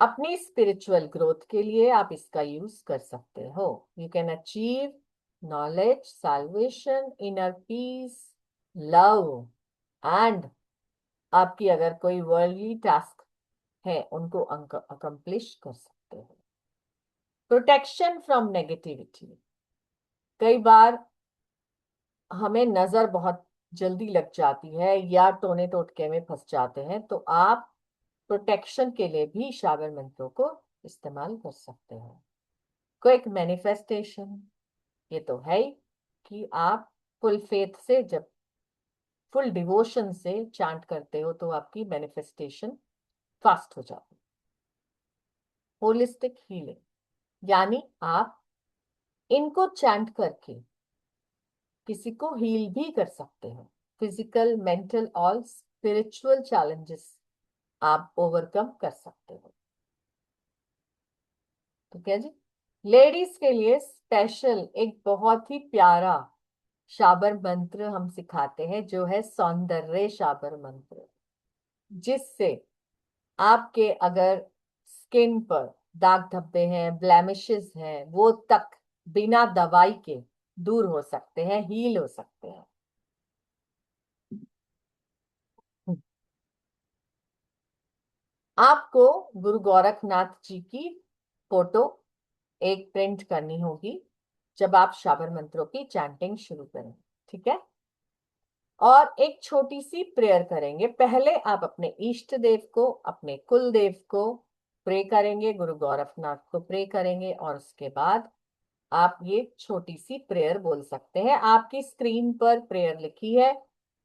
Speaker 2: अपनी स्पिरिचुअल ग्रोथ के लिए आप इसका यूज कर सकते हो। You can achieve knowledge, salvation, inner peace, love, and आपकी अगर कोई वर्ल्डली टास्क है उनको अकम्प्लिश कर सकते हो। प्रोटेक्शन फ्रॉम नेगेटिविटी, कई बार हमें नजर बहुत जल्दी लग जाती है या टोने टोटके में फंस जाते हैं, तो आप प्रोटेक्शन के लिए भी शाबर मंत्रों को इस्तेमाल कर सकते हैं। क्विक मैनिफेस्टेशन, ये तो है ही कि आप फुल फेथ से, जब फुल डिवोशन से चांट करते हो तो आपकी मैनिफेस्टेशन फास्ट हो जाती है। होलिस्टिक हीलिंग, यानी आप इनको चैंट करके किसी को हील भी कर सकते हो। फिजिकल, मेंटल और स्पिरिचुअल चैलेंजेस आप ओवरकम कर सकते हो। तो क्या जी, लेडीज के लिए स्पेशल एक बहुत ही प्यारा शाबर मंत्र हम सिखाते हैं, जो है सौंदर्य शाबर मंत्र, जिससे आपके अगर स्किन पर दाग धब्बे हैं, ब्लेमिशेस हैं, वो तक बिना दवाई के दूर हो सकते हैं, हील हो सकते हैं। आपको गुरु गोरखनाथ जी की फोटो एक प्रिंट करनी होगी जब आप शाबर मंत्रों की चैंटिंग शुरू करें, ठीक है? और एक छोटी सी प्रेयर करेंगे। पहले आप अपने इष्ट देव को, अपने कुल देव को प्रे करेंगे, गुरु गोरखनाथ को प्रे करेंगे, और उसके बाद आप ये छोटी सी प्रेयर बोल सकते हैं। आपकी स्क्रीन पर प्रेयर लिखी है,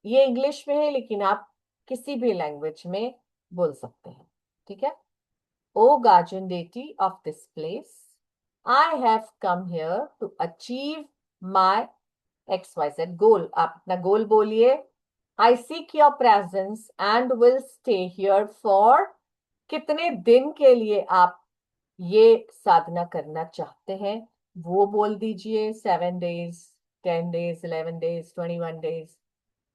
Speaker 2: ये इंग्लिश में है, लेकिन आप किसी भी लैंग्वेज में बोल सकते हैं, ठीक है? O guardian deity of this place, I have come here to achieve my XYZ goal. आप अपना गोल बोलिए। I seek your presence and will stay here for, कितने दिन के लिए आप ये साधना करना चाहते हैं वो बोल दीजिए। 7 days, 10 days, 11 days, 21 days.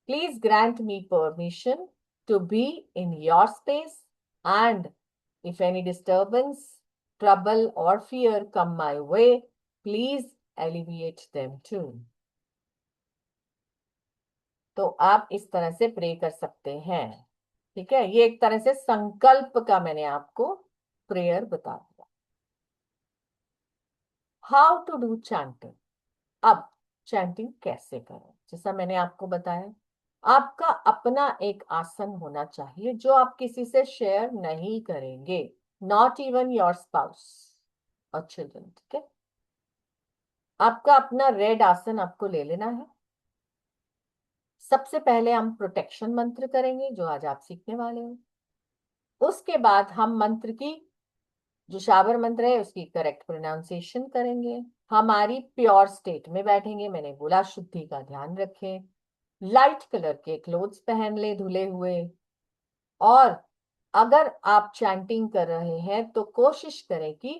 Speaker 2: Please grant me permission to be in your space, and if any disturbance, trouble or fear come my way, please alleviate them too. तो आप इस तरह से प्रे कर सकते हैं, ठीक है? ये एक तरह से संकल्प का मैंने आपको प्रेयर बता दिया। How to do chanting. अब चैंटिंग कैसे करें? जैसा मैंने आपको बताया, आपका अपना एक आसन होना चाहिए जो आप किसी से शेयर नहीं करेंगे, नॉट इवन योर स्पाउस और चिल्ड्रन, ठीक है? आपका अपना रेड आसन आपको ले लेना है। सबसे पहले हम प्रोटेक्शन मंत्र करेंगे जो आज आप सीखने वाले हो। उसके बाद हम मंत्र की, जो शाबर मंत्र है उसकी करेक्ट प्रोनाउंसिएशन करेंगे। हमारी प्योर स्टेट में बैठेंगे, मैंने बोला शुद्धि का ध्यान रखें। लाइट कलर के क्लोथ्स पहन ले धुले हुए, और अगर आप चैंटिंग कर रहे हैं तो कोशिश करें कि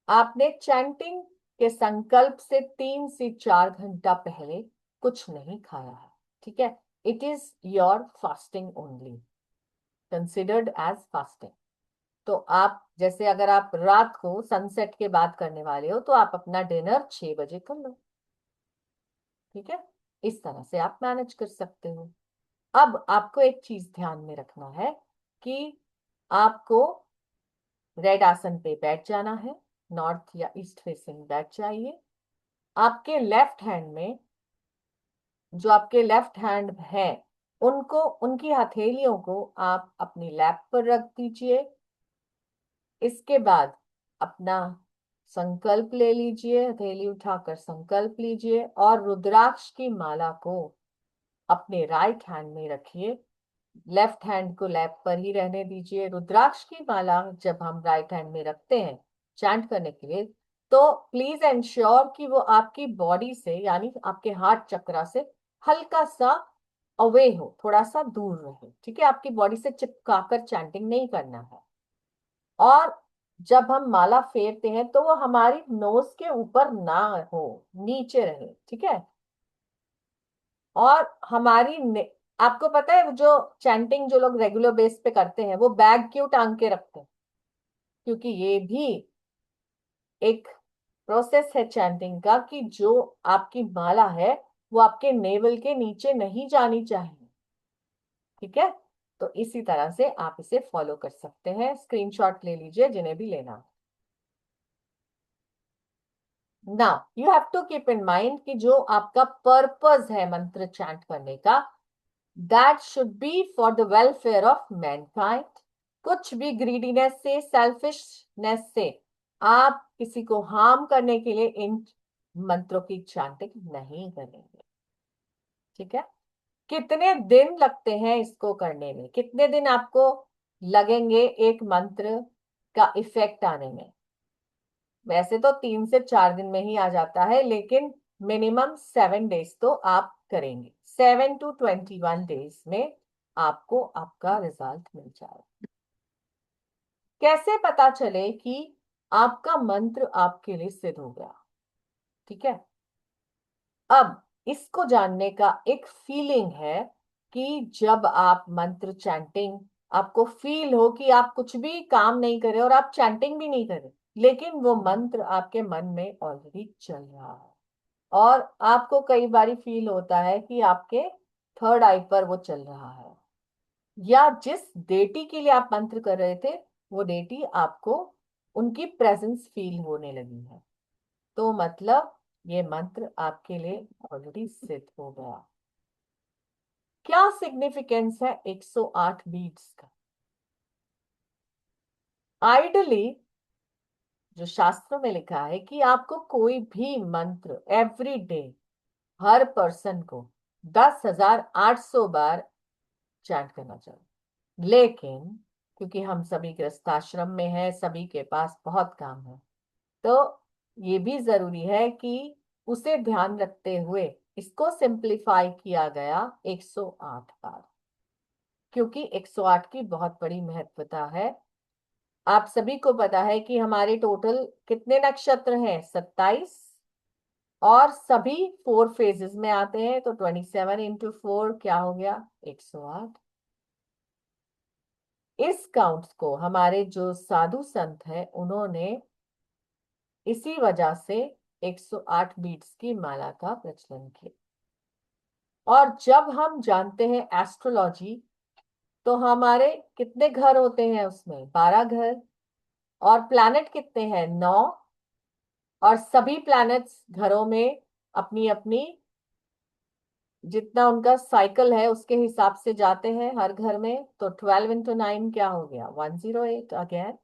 Speaker 2: आपने चैंटिंग के संकल्प से 3 से 4 घंटा पहले कुछ नहीं खाया है, ठीक है? It is your fasting only, considered as fasting. तो आप जैसे अगर आप रात को सनसेट के बाद करने वाले हो तो आप अपना डिनर 6 बजे कर लो, ठीक है? इस तरह से आप मैनेज कर सकते हो। अब आपको एक चीज ध्यान में रखना है कि आपको रेड आसन पे बैठ जाना है, नॉर्थ या ईस्ट फेसिंग बैठ जाइए। आपके लेफ्ट हैंड में, जो आपके लेफ्ट हैंड है उनको, उनकी हथेलियों को आप अपनी लैप पर रख दीजिए। इसके बाद अपना संकल्प ले लीजिए, हथेली उठाकर संकल्प लीजिए और रुद्राक्ष की माला को अपने राइट हैंड में रखिए। लेफ्ट हैंड को लैप पर ही रहने दीजिए। रुद्राक्ष की माला जब हम राइट हैंड में रखते हैं चैंट करने के लिए, तो प्लीज एंश्योर कि वो आपकी बॉडी से यानी आपके हार्ट चक्रा से हल्का सा अवे हो, थोड़ा सा दूर रहे। ठीक है, आपकी बॉडी से चिपकाकर चैंटिंग नहीं करना है। और जब हम माला फेरते हैं तो वो हमारी नोज के ऊपर ना हो, नीचे रहे। ठीक है, और आपको पता है जो चैंटिंग जो लोग रेगुलर बेस पे करते हैं वो बैग क्यों टांग के रखते हैं? क्योंकि ये भी एक प्रोसेस है चैंटिंग का कि जो आपकी माला है वो आपके नेवल के नीचे नहीं जानी चाहिए। ठीक है, तो इसी तरह से आप इसे फॉलो कर सकते हैं। स्क्रीनशॉट ले लीजिए जिन्हें भी लेना। Now you have to keep in mind कि जो आपका पर्पस है मंत्र चैंट करने का, that should be for the welfare of mankind. कुछ भी ग्रीडीनेस से, सेल्फिशनेस से आप किसी को हार्म करने के लिए इन मंत्रों की चैंटिंग नहीं करेंगे। ठीक है, कितने दिन लगते हैं इसको करने में? कितने दिन आपको लगेंगे एक मंत्र का इफेक्ट आने में? वैसे तो 3 से 4 दिन में ही आ जाता है, लेकिन मिनिमम 7 डेज तो आप करेंगे। 7 to 21 डेज में आपको आपका रिजल्ट मिल जाए। कैसे पता चले कि आपका मंत्र आपके लिए सिद्ध हो गया? ठीक है, अब इसको जानने का एक फीलिंग है कि जब आप मंत्र चैंटिंग, आपको फील हो कि आप कुछ भी काम नहीं कर रहे और आप चैंटिंग भी नहीं कर रहे, लेकिन वो मंत्र आपके मन में ऑलरेडी चल रहा है। और आपको कई बार फील होता है कि आपके थर्ड आई पर वो चल रहा है, या जिस डेटी के लिए आप मंत्र कर रहे थे वो डेटी आपको उनकी प्रेजेंस फील होने लगी है। तो मतलब ये मंत्र आपके लिए ऑलरेडी सिद्ध हो गया। क्या सिग्निफिकेंस है 108 बीट्स का? आइडली जो शास्त्रों में लिखा है कि आपको कोई भी मंत्र एवरी डे, हर पर्सन को 10,800 बार चैंट करना चाहिए। लेकिन क्योंकि हम सभी गृहस्थाश्रम में हैं, सभी के पास बहुत काम है, तो ये भी जरूरी है कि उसे ध्यान रखते हुए इसको सिंप्लीफाई किया गया 108 बार, क्योंकि 108 की बहुत बड़ी महत्वता है। आप सभी को पता है कि हमारे टोटल कितने नक्षत्र हैं? 27। और सभी 4 फेजेस में आते हैं, तो 27 into 4 क्या हो गया? 108। इस काउंट को हमारे जो साधु संत हैं उन्होंने इसी वजह से 108 बीट्स की माला का प्रचलन किया। और जब हम जानते हैं एस्ट्रोलॉजी, तो हमारे कितने घर होते हैं? उसमें 12 घर। और प्लैनेट कितने हैं? 9। और सभी प्लैनेट्स घरों में अपनी अपनी जितना उनका साइकिल है उसके हिसाब से जाते हैं हर घर में। तो 12 into 9 क्या हो गया? 108 अगेन।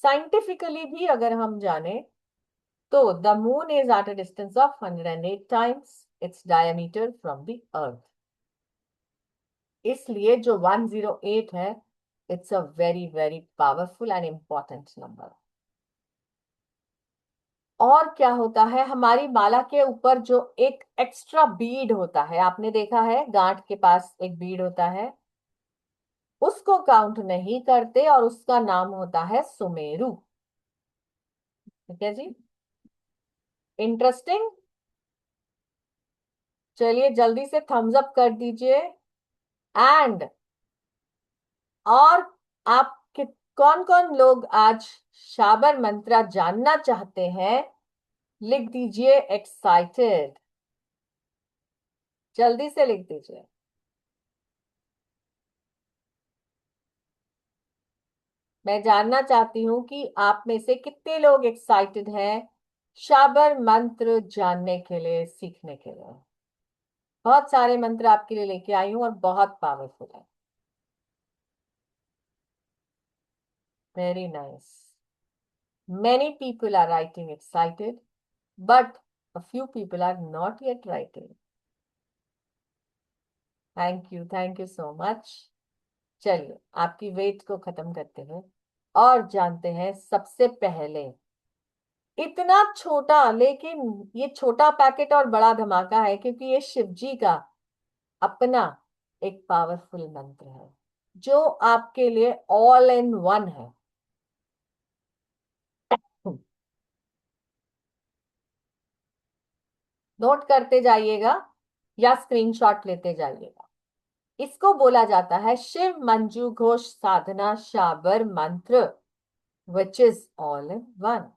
Speaker 2: साइंटिफिकली भी अगर हम जाने तो the moon is at a distance of 108 times its diameter from the earth. इसलिए जो 108 है, it's a very very powerful and important number. और क्या होता है, हमारी माला के ऊपर जो एक एक्स्ट्रा बीड होता है, आपने देखा है गांठ के पास एक बीड होता है, उसको काउंट नहीं करते और उसका नाम होता है सुमेरु। ठीक है जी, इंटरेस्टिंग। चलिए जल्दी से थम्स अप कर दीजिए। एंड और आप कौन कौन लोग आज शाबर मंत्रा जानना चाहते हैं? लिख दीजिए एक्साइटेड, जल्दी से लिख दीजिए। मैं जानना चाहती हूँ कि आप में से कितने लोग एक्साइटेड हैं शाबर मंत्र जानने के लिए, सीखने के लिए। बहुत सारे मंत्र आपके लिए लेके आई हूं और बहुत पावरफुल है। Very nice. Many people are writing excited, but a few people are not yet writing. Thank you so much. चलिए आपकी वेट को खत्म करते हैं और जानते हैं सबसे पहले। इतना छोटा, लेकिन ये छोटा पैकेट और बड़ा धमाका है क्योंकि ये शिव जी का अपना एक पावरफुल मंत्र है जो आपके लिए ऑल इन वन है। नोट करते जाइएगा या स्क्रीनशॉट लेते जाइएगा। इसको बोला जाता है शिव मंजू घोष साधना शाबर मंत्र, which is all in one.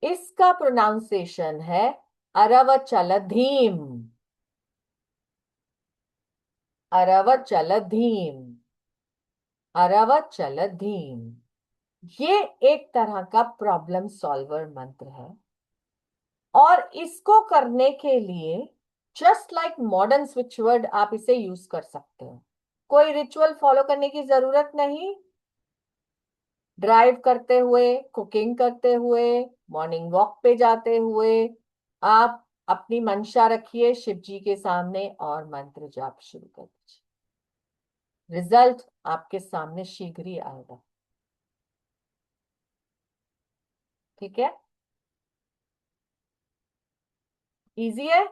Speaker 2: इसका प्रोनाउंसिएशन है अरवचलधीम। अरवचलधीम। अरवचलधीम। ये एक तरह का प्रॉब्लम सॉल्वर मंत्र है और इसको करने के लिए just like modern switch word आप इसे यूज कर सकते हो। कोई रिचुअल फॉलो करने की जरूरत नहीं। ड्राइव करते हुए, कुकिंग करते हुए, मॉर्निंग वॉक पे जाते हुए आप अपनी मंशा रखिए शिव जी के सामने और मंत्र जाप शुरू कर दीजिए। रिजल्ट आपके सामने शीघ्र ही आएगा। ठीक है, इजी है।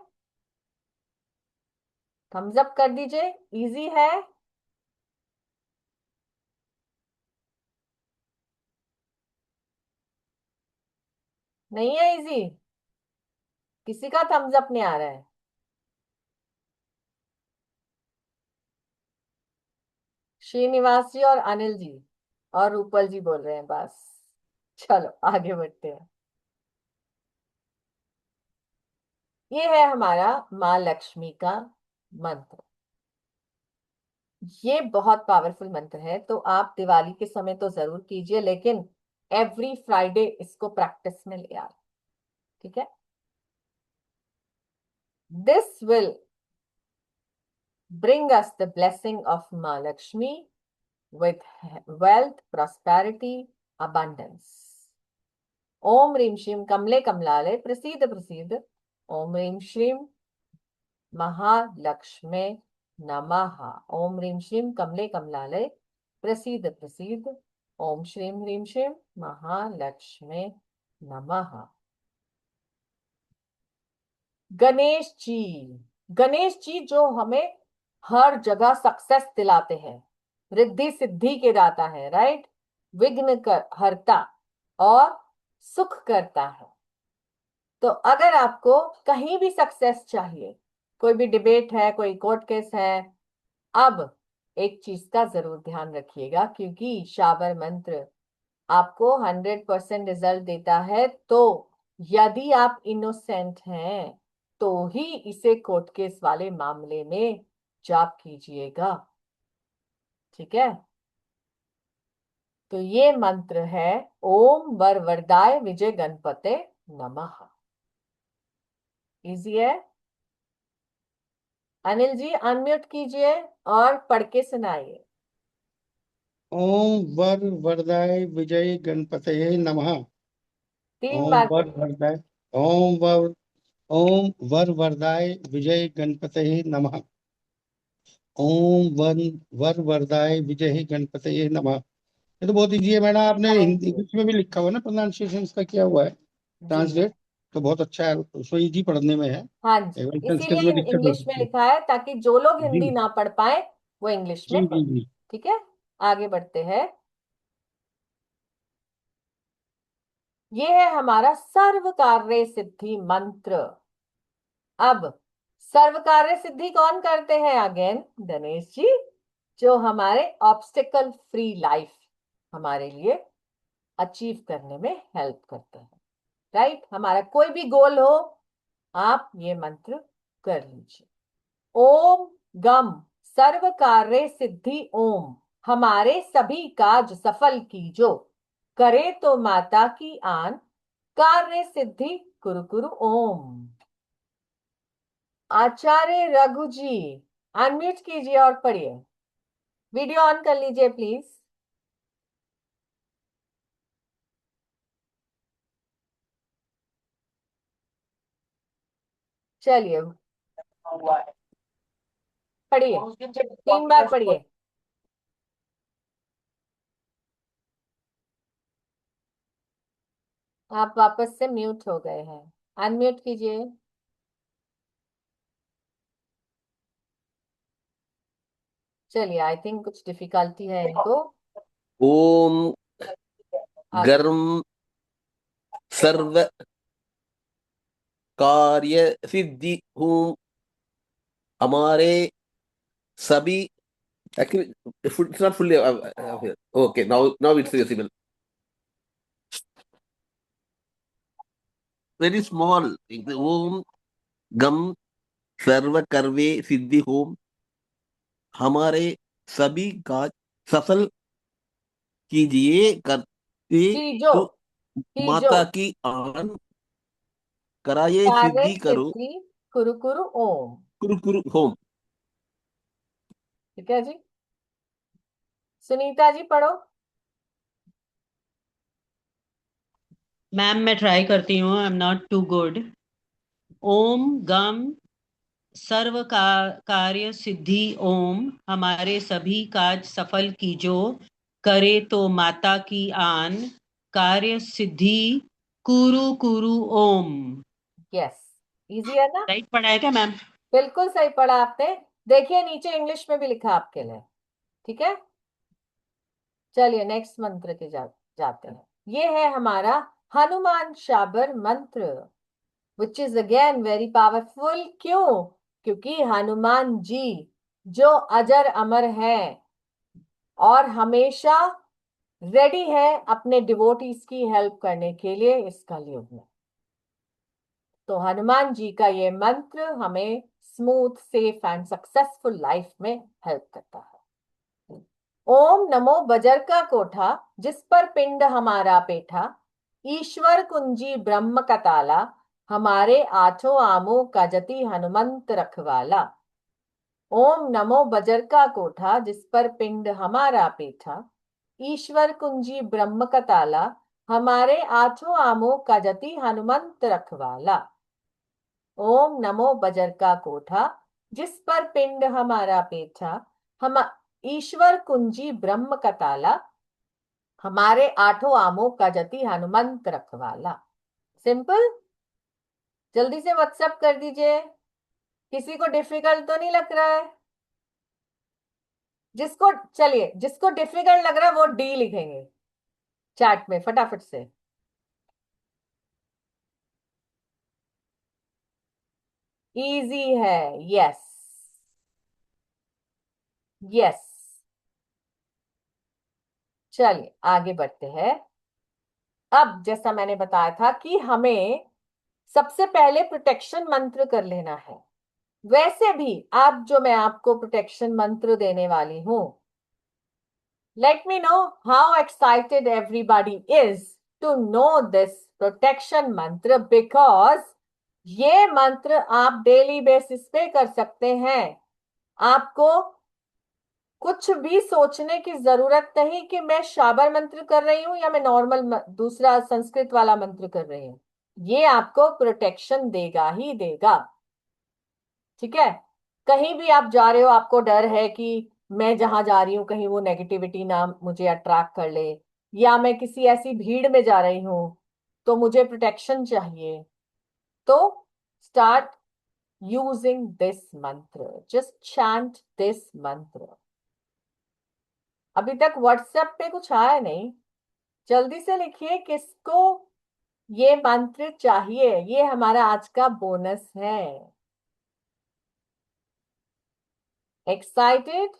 Speaker 2: थम्स अप कर दीजिए, इजी है। नहीं है इजी? किसी का थम्स अप नहीं आ रहा है? श्रीनिवास जी और अनिल जी और रूपल जी बोल रहे हैं बस। चलो आगे बढ़ते हैं। ये है हमारा माँ लक्ष्मी का मंत्र। ये बहुत पावरफुल मंत्र है तो आप दिवाली के समय तो जरूर कीजिए, लेकिन एवरी फ्राइडे इसको प्रैक्टिस में ले आए। ठीक है। This will bring us the blessing of Ma Lakshmi with wealth, prosperity, abundance. Om Rim Shrim Kamle Kamlale Prasid Prasid. Om Rim Shrim Mahalakshme Namaha. Om Rim Shrim Kamle Kamlale Prasid Prasid. Om Shrim Rim Shrim Mahalakshme Namaha. Ganesh ji. Ganesh ji जो हमें हर जगह success दिलाते हैं, रिद्धि सिद्धि के दाता है, right. विघ्न कर हरता और सुख करता है। तो अगर आपको कहीं भी सक्सेस चाहिए, कोई भी डिबेट है, कोई कोर्ट केस है, अब एक चीज का जरूर ध्यान रखिएगा क्योंकि शाबर मंत्र आपको 100% रिजल्ट देता है। तो यदि आप इनोसेंट हैं तो ही इसे कोर्ट केस वाले मामले में जाप कीजिएगा। ठीक है। तो ये मंत्र है ओम वर वरदाय विजय गणपते नमः। इजी है। अनिल जी अनम्यूट कीजिए और पढ़ के सुनाइए।
Speaker 1: ओम वर वरदाय विजय गणपतये नमः।
Speaker 2: 3 बार
Speaker 1: ओम वर
Speaker 2: पढ़िए।
Speaker 1: वरदाय ओम वर ओम वर वरदाय विजय गणपतये नमः। ओम वर वर वरदाय विजय गणपतये नमः। ये तो बहुत इजी है मैडम, आपने
Speaker 2: थैंक
Speaker 1: हिंदी
Speaker 2: यू।
Speaker 1: इंग्लिश में भी लिखा हुआ है ना, प्रोनाउंसिएशन इसका किया हुआ है
Speaker 2: जी
Speaker 1: ट्रांसलेट, तो बहुत अच्छा है, उसको इजी पढ़ने में है।
Speaker 2: हाँ जी,
Speaker 1: केवल संस्कृत
Speaker 2: इसीलिए
Speaker 1: में दिक्कत हो
Speaker 2: इंग्लिश में
Speaker 1: सकती है।
Speaker 2: लिखा है ताकि जो लोग
Speaker 1: जी
Speaker 2: हिंदी ना पढ़ पाए वो इंग्लिश
Speaker 1: जी
Speaker 2: में
Speaker 1: जी
Speaker 2: पढ़।
Speaker 1: जी।
Speaker 2: ठीक है, आगे बढ़ते हैं। ये है हमारा सर्व कार्य सिद्धि मंत्र। अब सर्व कार्य सिद्धि कौन करते हैं? अगेन गणेश जी, जो हमारे ऑब्स्टिकल फ्री लाइफ हमारे लिए अचीव करने में हेल्प करते हैं, राइट। हमारा कोई भी गोल हो, आप ये मंत्र कर लीजिए। ओम गम सर्व कार्य सिद्धि ओम, हमारे सभी काज सफल कीजो, करे तो माता की आन, कार्य सिद्धि कुरु कुरु ओम। आचार्य रघु जी, अनम्यूट कीजिए और पढ़िए। वीडियो ऑन कर लीजिए प्लीज। चलिए पढ़िए, 3 बार पढ़िए। आप वापस से म्यूट हो गए हैं, अनम्यूट कीजिए। चलिए, आई थिंक कुछ डिफिकल्टी है इनको।
Speaker 3: ओम
Speaker 2: आगे।
Speaker 3: गर्म सर्व कार्य सिद्धि हूँ हमारे सभी actually it's not fully okay now it's visible very small Om गम सर्व कर्वे सिद्धि होम हमारे सभी काज सफल कीजिए करते
Speaker 2: कीजो,
Speaker 3: तो
Speaker 2: कीजो।
Speaker 3: माता की आन कराये
Speaker 2: कार्य
Speaker 3: सिद्धि करो
Speaker 2: सिद्धि कुरु कुरु ओम।
Speaker 3: कुरु कुरु होम।
Speaker 2: ठीक है जी। सुनीता जी पढ़ो।
Speaker 4: मैम मैं ट्राई करती हूँ, I am not too good. ओम गम सर्व कार्य सिद्धि ओम हमारे सभी काज सफल कीजो करे तो माता की आन कार्य सिद्धि कुरु कुरु ओम।
Speaker 2: यस, इजी है ना?
Speaker 4: राइट पढ़ा है क्या मैम?
Speaker 2: बिल्कुल सही पढ़ा आपने। देखिए नीचे इंग्लिश में भी लिखा आपके लिए। ठीक है, चलिए नेक्स्ट मंत्र के जाते हैं। ये है हमारा हनुमान शाबर मंत्र, which is again very powerful. क्यों? क्योंकि हनुमान जी जो अजर अमर है और हमेशा रेडी है अपने डिवोटीज की हेल्प करने के लिए इस कलयुग में। तो हनुमान जी का ये मंत्र हमें smooth safe and successful life में हेल्प करता है। ओम नमो बजर का कोठा, जिस पर पिंड हमारा पेठा, ईश्वर कुंजी ब्रह्म का ताला, हमारे आठों आमों का जति हनुमंत रखवाला। ओम नमो बजर का कोठा, जिस पर पिंड हमारा पेठा, ईश्वर कुंजी ब्रह्म का ताला, हमारे आठों आमों का जति हनुमंत रखवाला। ओम नमो बजर का कोठा, जिस पर पिंड हमारा पेठा, हम ईश्वर कुंजी ब्रह्म का ताला, हमारे आठों आमों का जति हनुमंत रखवाला। सिंपल। जल्दी से व्हाट्सएप कर दीजिए। किसी को डिफिकल्ट तो नहीं लग रहा है? जिसको, चलिए जिसको डिफिकल्ट लग रहा है वो डी लिखेंगे चैट में फटाफट से। इजी है, यस यस। चलिए आगे बढ़ते हैं। अब जैसा मैंने बताया था कि हमें सबसे पहले प्रोटेक्शन मंत्र कर लेना है। वैसे भी आप जो मैं आपको प्रोटेक्शन मंत्र देने वाली हूं, let me know how excited everybody is to know this protection mantra, because ये मंत्र आप डेली बेसिस पे कर सकते हैं। आपको कुछ भी सोचने की जरूरत नहीं कि मैं शाबर मंत्र कर रही हूं या मैं नॉर्मल दूसरा संस्कृत वाला मंत्र कर रही हूं। ये आपको प्रोटेक्शन देगा ही देगा। ठीक है, कहीं भी आप जा रहे हो, आपको डर है कि मैं जहां जा रही हूँ कहीं वो नेगेटिविटी ना मुझे अट्रैक्ट कर ले, या मैं किसी ऐसी भीड़ में जा रही हूँ तो मुझे प्रोटेक्शन चाहिए, तो स्टार्ट यूजिंग दिस मंत्र, जस्ट चैंट दिस मंत्र। अभी तक व्हाट्सएप पे कुछ आया नहीं, जल्दी से लिखिए किसको ये मंत्र चाहिए। ये हमारा आज का बोनस है। एक्साइटेड?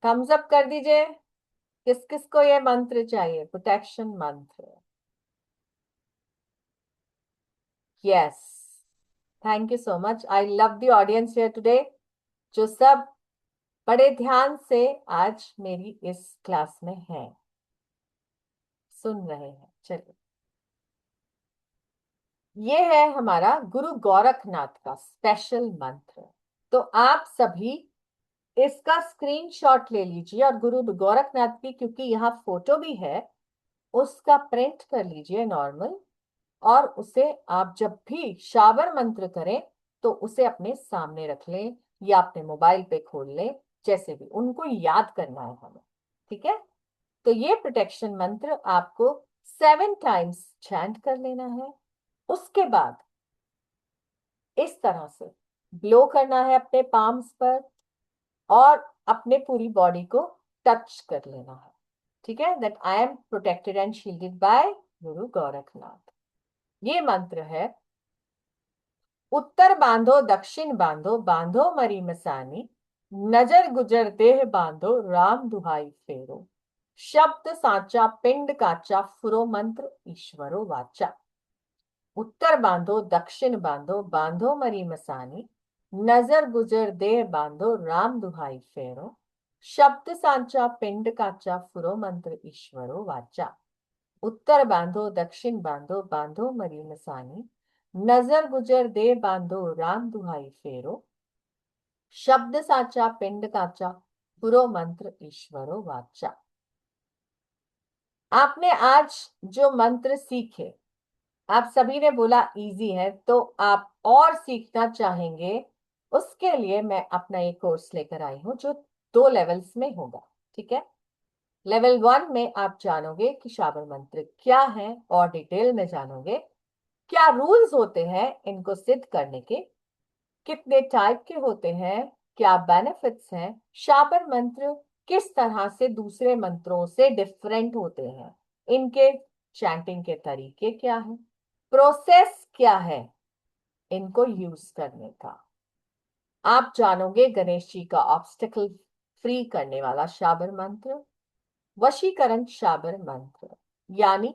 Speaker 2: थम्स अप कर दीजिए। किस किस को ये मंत्र चाहिए, प्रोटेक्शन मंत्र? Yes, thank you so much. I love the audience here today, जो सब बड़े ध्यान से आज मेरी इस क्लास में है, सुन रहे हैं। चलिए ये है हमारा गुरु गोरखनाथ का स्पेशल मंत्र। तो आप सभी इसका स्क्रीनशॉट ले लीजिए और गुरु गोरखनाथ की, क्योंकि यहाँ फोटो भी है, उसका प्रिंट कर लीजिए नॉर्मल, और उसे आप जब भी शाबर मंत्र करें तो उसे अपने सामने रख लें या अपने मोबाइल पे खोल लें, जैसे भी उनको याद करना है हमें। ठीक है, तो ये प्रोटेक्शन मंत्र आपको 7 टाइम्स चैंट कर लेना है। उसके बाद इस तरह से ब्लो करना है अपने पाम्स पर और अपने पूरी बॉडी को टच कर लेना है। ठीक है, that I am protected and shielded by guru Gorakhnath. ये मंत्र है, उत्तर बांधो दक्षिण बांधो, बांधो मरी मसानी, नजर गुजर देह बांधो, राम दुहाई फेरो, शब्द साचा पिंड काचा, फुरो मंत्र ईश्वरो वाचा। उत्तर बांधो दक्षिण बांधो, बांधो मरी मसानी, नजर गुजर देह बांधो, राम दुहाई फेरो, शब्द सांचा पिंड काचा, फुरो मंत्र ईश्वरो वाचा। उत्तर बांधो दक्षिण बांधो, बांधो मरी मसानी, नजर गुजर दे बांधो, राम दुहाई फेरो, शब्द साचा पिंड काचा, पुरो मंत्र ईश्वरो वाचा। आपने आज जो मंत्र सीखे, आप सभी ने बोला इजी है, तो आप और सीखना चाहेंगे, उसके लिए मैं अपना एक कोर्स लेकर आई हूं जो 2 लेवल्स में होगा। ठीक है, लेवल 1 में आप जानोगे कि शाबर मंत्र क्या है और डिटेल में जानोगे क्या रूल्स होते हैं इनको सिद्ध करने के, कितने टाइप के होते हैं, क्या बेनिफिट्स हैं, शाबर मंत्र किस तरह से दूसरे मंत्रों से डिफरेंट होते हैं, इनके चैंटिंग के तरीके क्या हैं, प्रोसेस क्या है इनको यूज करने का। आप जानोगे गणेश जी का ऑब्स्टिकल फ्री करने वाला शाबर मंत्र, वशीकरण शाबर मंत्र। यानी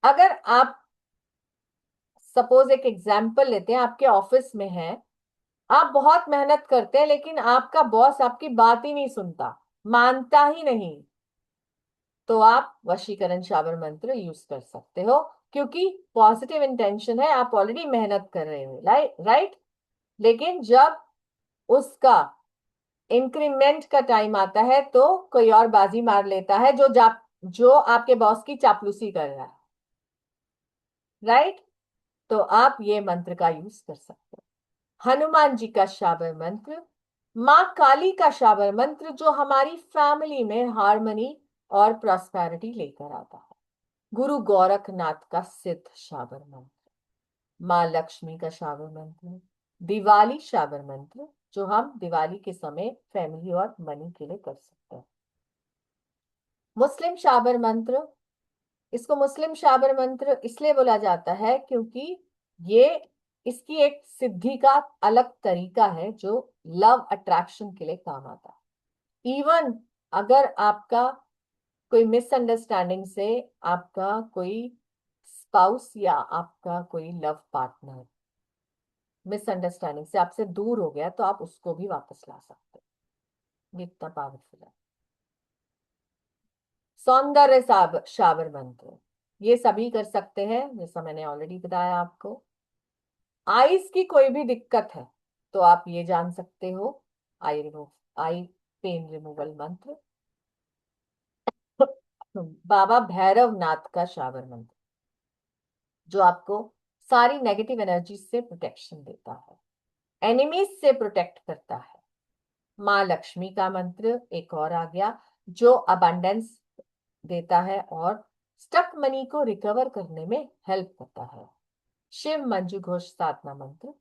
Speaker 2: अगर आप सपोज एक एग्जाम्पल लेते हैं, आपके ऑफिस में है, आप बहुत मेहनत करते हैं लेकिन आपका बॉस आपकी बात ही नहीं सुनता, मानता ही नहीं, तो आप वशीकरण शाबर मंत्र यूज कर सकते हो, क्योंकि पॉजिटिव इंटेंशन है, आप ऑलरेडी मेहनत कर रहे हो, राइट। लेकिन जब उसका इंक्रीमेंट का टाइम आता है तो कोई और बाजी मार लेता है जो आपके बॉस की चापलूसी कर रहा है, राइट। तो आप ये मंत्र का यूज कर सकते हो। हनुमान जी का शाबर मंत्र, माँ काली का शाबर मंत्र जो हमारी फैमिली में हार्मनी और प्रॉस्पेरिटी लेकर आता है, गुरु गोरखनाथ का सिद्ध शाबर मंत्र, माँ लक्ष्मी का शाबर मंत्र, दिवाली शाबर मंत्र जो हम दिवाली के समय फैमिली और मनी के लिए कर सकते हैं, मुस्लिम शाबर मंत्र। इसको मुस्लिम शाबर मंत्र इसलिए बोला जाता है क्योंकि ये इसकी एक सिद्धि का अलग तरीका है जो लव अट्रैक्शन के लिए काम आता है। इवन अगर आपका कोई मिसअंडरस्टैंडिंग से आपका कोई स्पाउस या आपका कोई लव पार्टनर मिसअंडरस्टैंडिंग से आपसे दूर हो गया, तो आप उसको भी वापस ला सकते हो, ये इतना पावरफुल है। सौंदर्य शाबर मंत्र ये सभी कर सकते हैं, जैसा मैंने ऑलरेडी बताया आपको। आईज की कोई भी दिक्कत है तो आप ये जान सकते हो, आई पेन रिमूवल मंत्र, बाबा भैरव नाथ का शाबर मंत्र जो आपको सारी नेगेटिव एनर्जी से प्रोटेक्शन देता है, एनिमीज से प्रोटेक्ट करता है। माँ लक्ष्मी का मंत्र एक और आ गया जो अबंडेंस देता है और स्टक मनी को रिकवर करने में हेल्प करता है। शिव मंजू घोष साधना मंत्र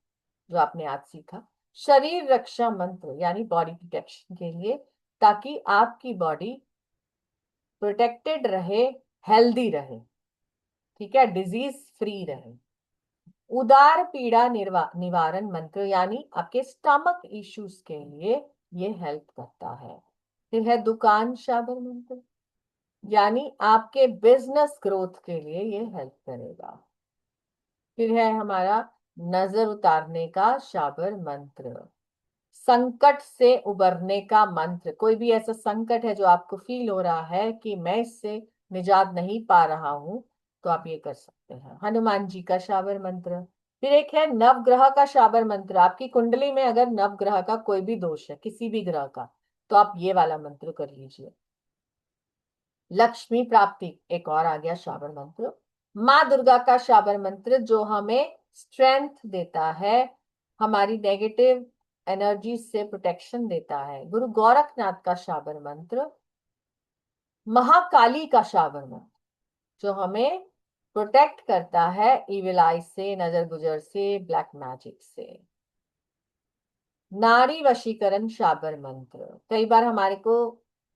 Speaker 2: जो आपने आज सीखा, शरीर रक्षा मंत्र यानी बॉडी प्रोटेक्शन के लिए, ताकि आपकी बॉडी प्रोटेक्टेड रहे, हेल्दी रहे, ठीक है, डिजीज फ्री रहे। उदार पीड़ा निवारण मंत्र यानी आपके स्टमक इश्यूज के लिए ये हेल्प करता है। फिर है दुकान शाबर मंत्र यानी आपके बिजनेस ग्रोथ के लिए ये हेल्प करेगा। फिर है हमारा नजर उतारने का शाबर मंत्र, संकट से उबरने का मंत्र। कोई भी ऐसा संकट है जो आपको फील हो रहा है कि मैं इससे निजात नहीं पा रहा हूं, तो आप ये कर सकते हैं। हनुमान जी का शाबर मंत्र। फिर एक है नवग्रह का शाबर मंत्र। आपकी कुंडली में अगर नवग्रह का कोई भी दोष है, किसी भी ग्रह का, तो आप ये वाला मंत्र कर लीजिए। लक्ष्मी प्राप्ति एक और आ गया शाबर मंत्र। माँ दुर्गा का शाबर मंत्र जो हमें स्ट्रेंथ देता है, हमारी नेगेटिव एनर्जी से प्रोटेक्शन देता है। गुरु गोरखनाथ का शाबर मंत्र। महाकाली का शाबर मंत्र जो हमें प्रोटेक्ट करता है इविल आई से, नजर गुजर से, ब्लैक मैजिक से। नारी वशीकरण शाबर मंत्र। कई बार हमारे को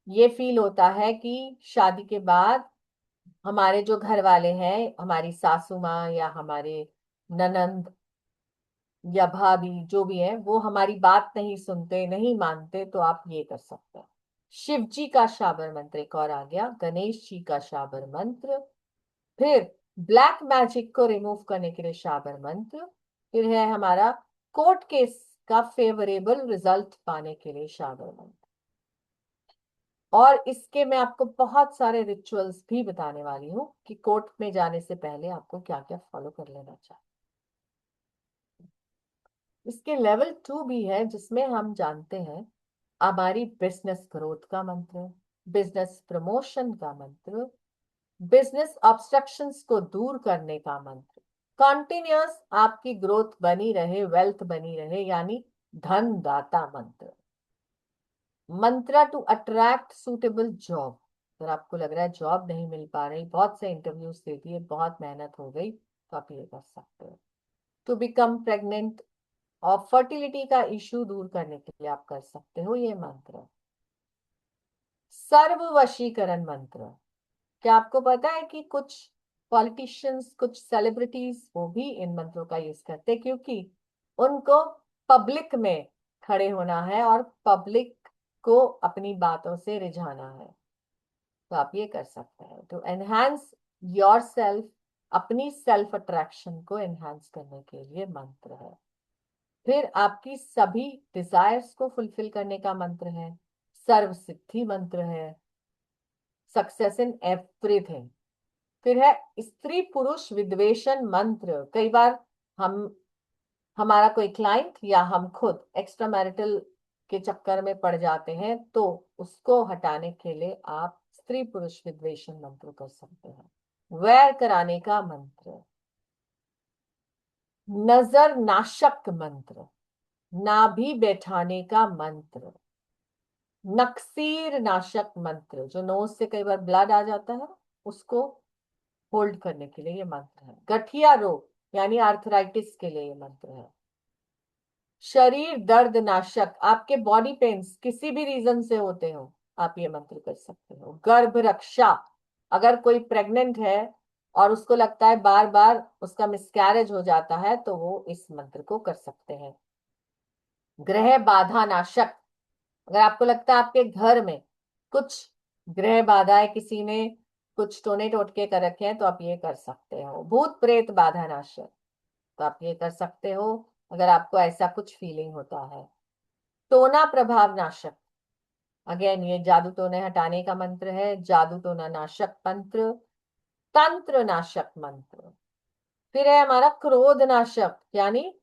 Speaker 2: ये फील होता है कि शादी के बाद हमारे जो घर वाले हैं, हमारी सासू माँ या हमारे ननंद या भाभी जो भी है, वो हमारी बात नहीं सुनते, नहीं मानते, तो आप ये कर सकते हैं। शिव जी का शाबर मंत्र एक और आ गया। गणेश जी का शाबर मंत्र। फिर ब्लैक मैजिक को रिमूव करने के लिए शाबर मंत्र। फिर है हमारा कोर्ट केस का फेवरेबल रिजल्ट पाने के लिए शाबर मंत्र। और इसके मैं आपको बहुत सारे रिचुअल्स भी बताने वाली हूँ कि कोर्ट में जाने से पहले आपको क्या क्या फॉलो कर लेना चाहिए। इसके लेवल 2 भी है जिसमें हम जानते हैं हमारी बिजनेस ग्रोथ का मंत्र, बिजनेस प्रमोशन का मंत्र, बिजनेस ऑब्स्ट्रक्शंस को दूर करने का मंत्र, कॉन्टिन्यूअस आपकी ग्रोथ बनी रहे, वेल्थ बनी रहे, यानी धन दाता मंत्र। मंत्रा टू अट्रैक्ट सुटेबल जॉब। अगर आपको लग रहा है जॉब नहीं मिल पा रही, बहुत से इंटरव्यूज दे दिए, बहुत मेहनत हो गई, तो आप ये कर सकते हो। टू बिकम प्रेग्नेंट और फर्टिलिटी का इश्यू दूर करने के लिए आप कर सकते हो ये मंत्र। सर्व वशीकरण मंत्र। क्या आपको पता है कि कुछ पॉलिटिशियंस, कुछ सेलिब्रिटीज, वो भी इन मंत्रों का यूज करते हैं क्योंकि उनको पब्लिक में खड़े होना है और पब्लिक को अपनी बातों से रिझाना है, तो आप ये कर सकते हैं। टू एनहांस योर सेल्फ, अपनी सेल्फ अट्रैक्शन को एनहांस करने के लिए मंत्र है। फिर आपकी सभी डिजायर्स को फुलफिल करने का मंत्र है। सर्व सिद्धि मंत्र है। Success in everything. फिर है स्त्री पुरुष विद्वेषण मंत्र। कई बार हम, हमारा कोई क्लाइंट या हम खुद एक्स्ट्रा मैरिटल के चक्कर में पड़ जाते हैं, तो उसको हटाने के लिए आप स्त्री पुरुष विद्वेषण मंत्र कर सकते हैं। वैर कराने का मंत्र। नजर नाशक मंत्र। नाभि बैठाने का मंत्र। नक्सीर नाशक मंत्र, जो नोज से कई बार ब्लड आ जाता है उसको होल्ड करने के लिए ये मंत्र है। गठिया रोग यानी आर्थराइटिस के लिए ये मंत्र है। शरीर दर्द नाशक, आपके बॉडी पेन्स किसी भी रीजन से होते हो, आप ये मंत्र कर सकते हो। गर्भ रक्षा, अगर कोई प्रेग्नेंट है और उसको लगता है बार बार उसका मिसकैरेज हो जाता है, तो वो इस मंत्र को कर सकते हैं। ग्रह बाधा नाशक, अगर आपको लगता है आपके घर में कुछ ग्रह बाधा है, किसी ने कुछ टोने टोटके कर रखे हैं, तो आप ये कर सकते हो। भूत प्रेत बाधा नाशक, तो आप ये कर सकते हो अगर आपको ऐसा कुछ फीलिंग होता है। टोना प्रभाव नाशक, अगेन ये जादू टोने हटाने का मंत्र है। जादू टोना नाशक मंत्र। तंत्र नाशक मंत्र। फिर है हमारा क्रोध नाशक, यानी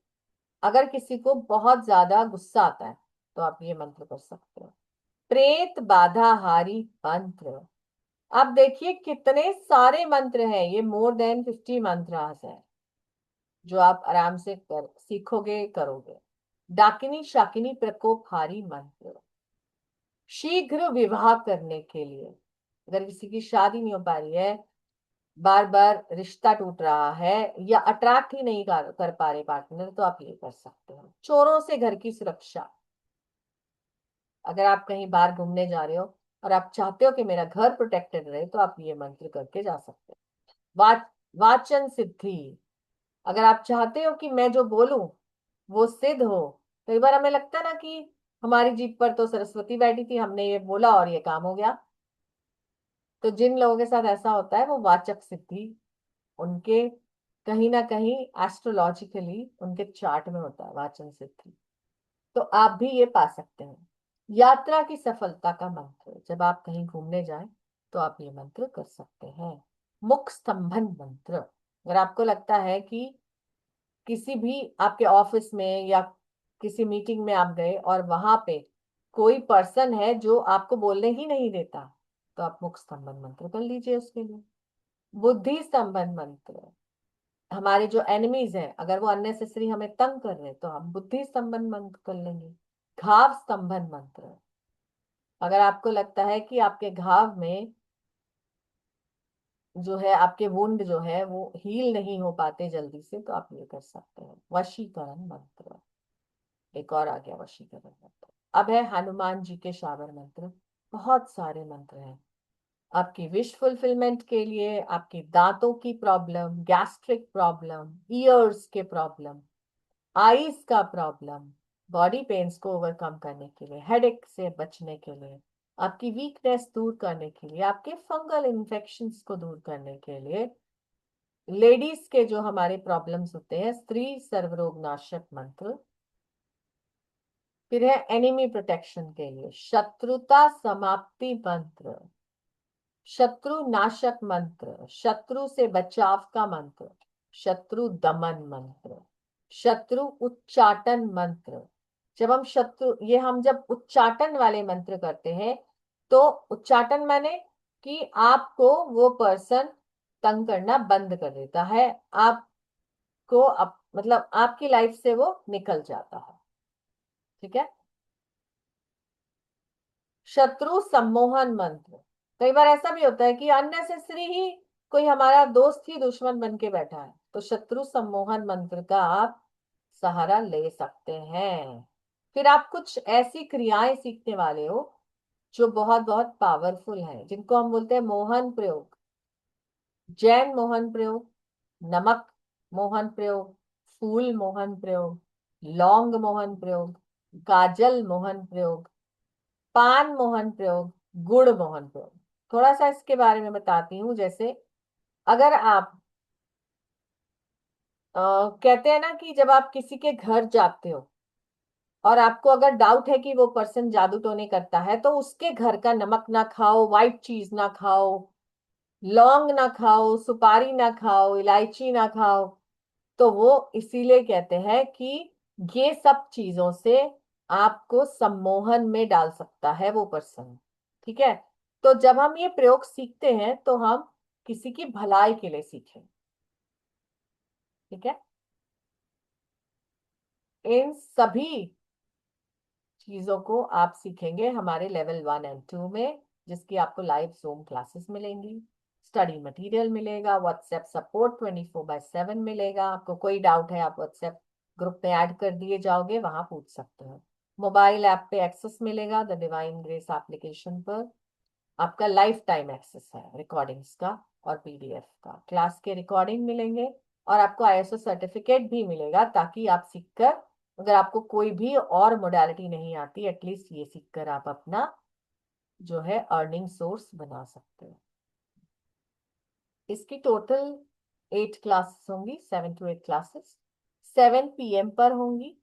Speaker 2: अगर किसी को बहुत ज्यादा गुस्सा आता है, तो आप ये मंत्र कर सकते हो। प्रेत बाधा हारी मंत्र। अब देखिए कितने सारे मंत्र हैं, ये मोर देन 50 मंत्रास है जो आप आराम से कर सीखोगे, करोगे। डाकिनी शाकिनी प्रकोप हारी मंत्र। शीघ्र विवाह करने के लिए, अगर किसी की शादी नहीं हो पा रही है, बार बार रिश्ता टूट रहा है या अट्रैक्ट ही नहीं कर पा रहे पार्टनर, तो आप ये कर सकते हो। चोरों से घर की सुरक्षा, अगर आप कहीं बाहर घूमने जा रहे हो और आप चाहते हो कि मेरा घर प्रोटेक्टेड रहे, तो आप ये मंत्र करके जा सकते हो। वाचन सिद्धि, अगर आप चाहते हो कि मैं जो बोलूं वो सिद्ध हो। कई बार हमें लगता है ना कि हमारी जीभ पर तो सरस्वती बैठी थी, हमने ये बोला और ये काम हो गया। तो जिन लोगों के साथ ऐसा होता है वो वाचक सिद्धि उनके कहीं ना कहीं एस्ट्रोलॉजिकली उनके चार्ट में होता है वाचन सिद्धि, तो आप भी ये पा सकते हैं। यात्रा की सफलता का मंत्र, जब आप कहीं घूमने जाएं तो आप ये मंत्र कर सकते हैं। मुख स्तंभन मंत्र। अगर आपको लगता है कि किसी भी आपके ऑफिस में या किसी मीटिंग में आप गए और वहां पे कोई पर्सन है जो आपको बोलने ही नहीं देता, तो आप मुख स्तंभन मंत्र कर लीजिए उसके लिए। बुद्धि स्तंभन मंत्र, हमारे जो एनिमीज हैं अगर वो अननेसेसरी हमें तंग कर रहे हैं तो हम बुद्धि स्तंभन मंत्र कर लेंगे। घाव स्तंभन मंत्र, अगर आपको लगता है कि आपके घाव में जो है, आपके वुंड जो है वो हील नहीं हो पाते जल्दी से, तो आप ये कर सकते हैं। वशीकरण मंत्र, एक और आ गया वशीकरण मंत्र। अब है हनुमान जी के शाबर मंत्र। बहुत सारे मंत्र हैं आपकी विश फुलफिलमेंट के लिए, आपकी दांतों की प्रॉब्लम, गैस्ट्रिक प्रॉब्लम, ईयर्स के प्रॉब्लम, आईज का प्रॉब्लम, बॉडी पेन्स को ओवरकम करने के लिए, हेडेक से बचने के लिए, आपकी वीकनेस दूर करने के लिए, आपके फंगल इन्फेक्शंस को दूर करने के लिए, लेडीज के जो हमारे प्रॉब्लम्स होते हैं, स्त्री सर्वरोग नाशक मंत्र। फिर है एनिमी प्रोटेक्शन के लिए शत्रुता समाप्ति मंत्र, शत्रु नाशक मंत्र, शत्रु से बचाव का मंत्र, शत्रु दमन मंत्र, शत्रु उच्चाटन मंत्र। जब हम शत्रु, ये हम जब उच्चाटन वाले मंत्र करते हैं तो उच्चाटन माने कि आपको वो पर्सन तंग करना बंद कर देता है, आपको मतलब आपकी लाइफ से वो निकल जाता है। ठीक है। शत्रु सम्मोहन मंत्र, कई बार ऐसा भी होता है कि अननेसेसरी ही कोई हमारा दोस्त ही दुश्मन बन के बैठा है, तो शत्रु सम्मोहन मंत्र का आप सहारा ले सकते हैं। फिर आप कुछ ऐसी क्रियाएं सीखने वाले हो जो बहुत बहुत पावरफुल है, जिनको हम बोलते हैं मोहन प्रयोग। जैन मोहन प्रयोग, नमक मोहन प्रयोग, फूल मोहन प्रयोग, लौंग मोहन प्रयोग, काजल मोहन प्रयोग, पान मोहन प्रयोग, गुड़ मोहन प्रयोग। थोड़ा सा इसके बारे में बताती हूँ। जैसे अगर आप कहते हैं ना कि जब आप किसी के घर जाते हो और आपको अगर डाउट है कि वो पर्सन जादू टोने करता है, तो उसके घर का नमक ना खाओ, व्हाइट चीज ना खाओ, लौंग ना खाओ, सुपारी ना खाओ, इलायची ना खाओ। तो वो इसीलिए कहते हैं कि ये सब चीजों से आपको सम्मोहन में डाल सकता है वो पर्सन। ठीक है। तो जब हम ये प्रयोग सीखते हैं तो हम किसी की भलाई के लिए सीखें। ठीक है। इन सभी चीजों को आप सीखेंगे हमारे लेवल 1 एंड 2 में, जिसकी आपको लाइव जूम क्लासेस मिलेंगी, स्टडी मटेरियल मिलेगा, व्हाट्सएप सपोर्ट 24/7 मिलेगा। आपको कोई डाउट है आप व्हाट्सएप ग्रुप में ऐड कर दिए जाओगे, वहां पूछ सकते हो। मोबाइल ऐप पे एक्सेस मिलेगा द डिवाइन ग्रेस एप्लीकेशन पर। आपका लाइफ टाइम एक्सेस है रिकॉर्डिंग्स का और पीडीएफ का, क्लास के रिकॉर्डिंग मिलेंगे और आपको आईएसओ सर्टिफिकेट भी मिलेगा, ताकि आप सीखकर, अगर आपको कोई भी और मोडालिटी नहीं आती, एटलीस्ट ये सीखकर आप अपना जो है अर्निंग सोर्स बना सकते हो। इसकी टोटल 8 क्लासेस होंगी, 7 to 8 क्लासेस 7 PM पर होंगी।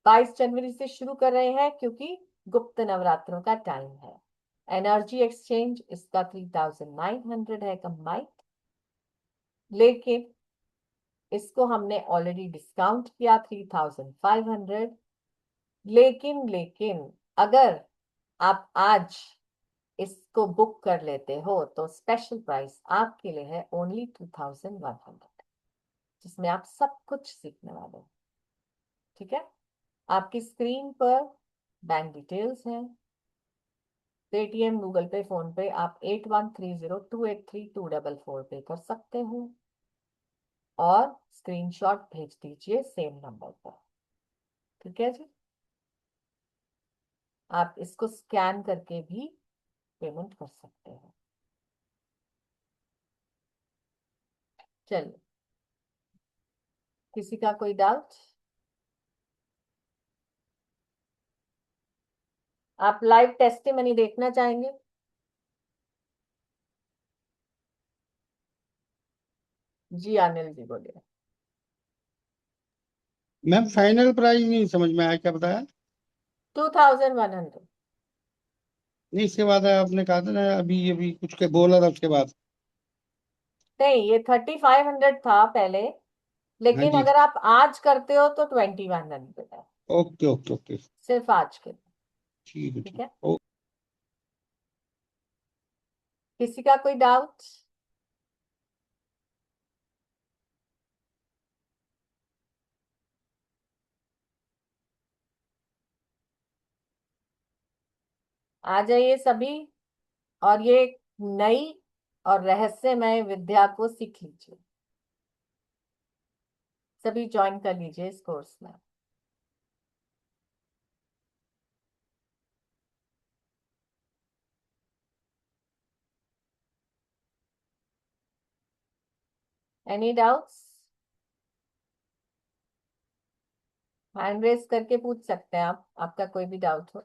Speaker 2: 22 जनवरी से शुरू कर रहे हैं क्योंकि गुप्त नवरात्रों का टाइम है। एनर्जी एक्सचेंज इसका 3900 है कंबाइंड, लेकिन इसको हमने ऑलरेडी डिस्काउंट किया 3500। लेकिन अगर आप आज इसको बुक कर लेते हो तो स्पेशल प्राइस आपके लिए है ओनली 2100, जिसमें आप सब कुछ सीखने वाले हो। ठीक है। आपकी स्क्रीन पर बैंक डिटेल्स हैं, पेटीएम, गूगल पे, फोन पे, आप 8130283244 पे कर सकते हो और स्क्रीनशॉट भेज दीजिए सेम नंबर पर। ठीक है जी। आप इसको स्कैन करके भी पेमेंट कर सकते हैं। चलिए, किसी का कोई डाउट? आप लाइव टेस्टिमनी देखना चाहेंगे? जी अनिल जी बोलिए।
Speaker 5: मैम फाइनल प्राइस नहीं समझ में आया, क्या बताया?
Speaker 2: 2100।
Speaker 5: नहीं, इसके बाद आपने कहा था ना, अभी अभी कुछ के बोला था उसके बाद।
Speaker 2: नहीं, ये 3500 था पहले,
Speaker 5: हाँ
Speaker 2: लेकिन
Speaker 5: जी,
Speaker 2: अगर आप आज करते हो तो 2100 है,
Speaker 5: ओके ओके ओके,
Speaker 2: सिर्फ आज के लिए।
Speaker 5: ठीक है
Speaker 2: ठीक
Speaker 5: ठीक
Speaker 2: है,
Speaker 5: ओ।
Speaker 2: किसी का कोई डाउट? आ जाइए सभी, और ये नई और रहस्यमय विद्या को सीख लीजिए। सभी ज्वाइन कर लीजिए इस कोर्स में। Any doubts? हैंड रेस करके पूछ सकते हैं आप, आपका कोई भी डाउट हो।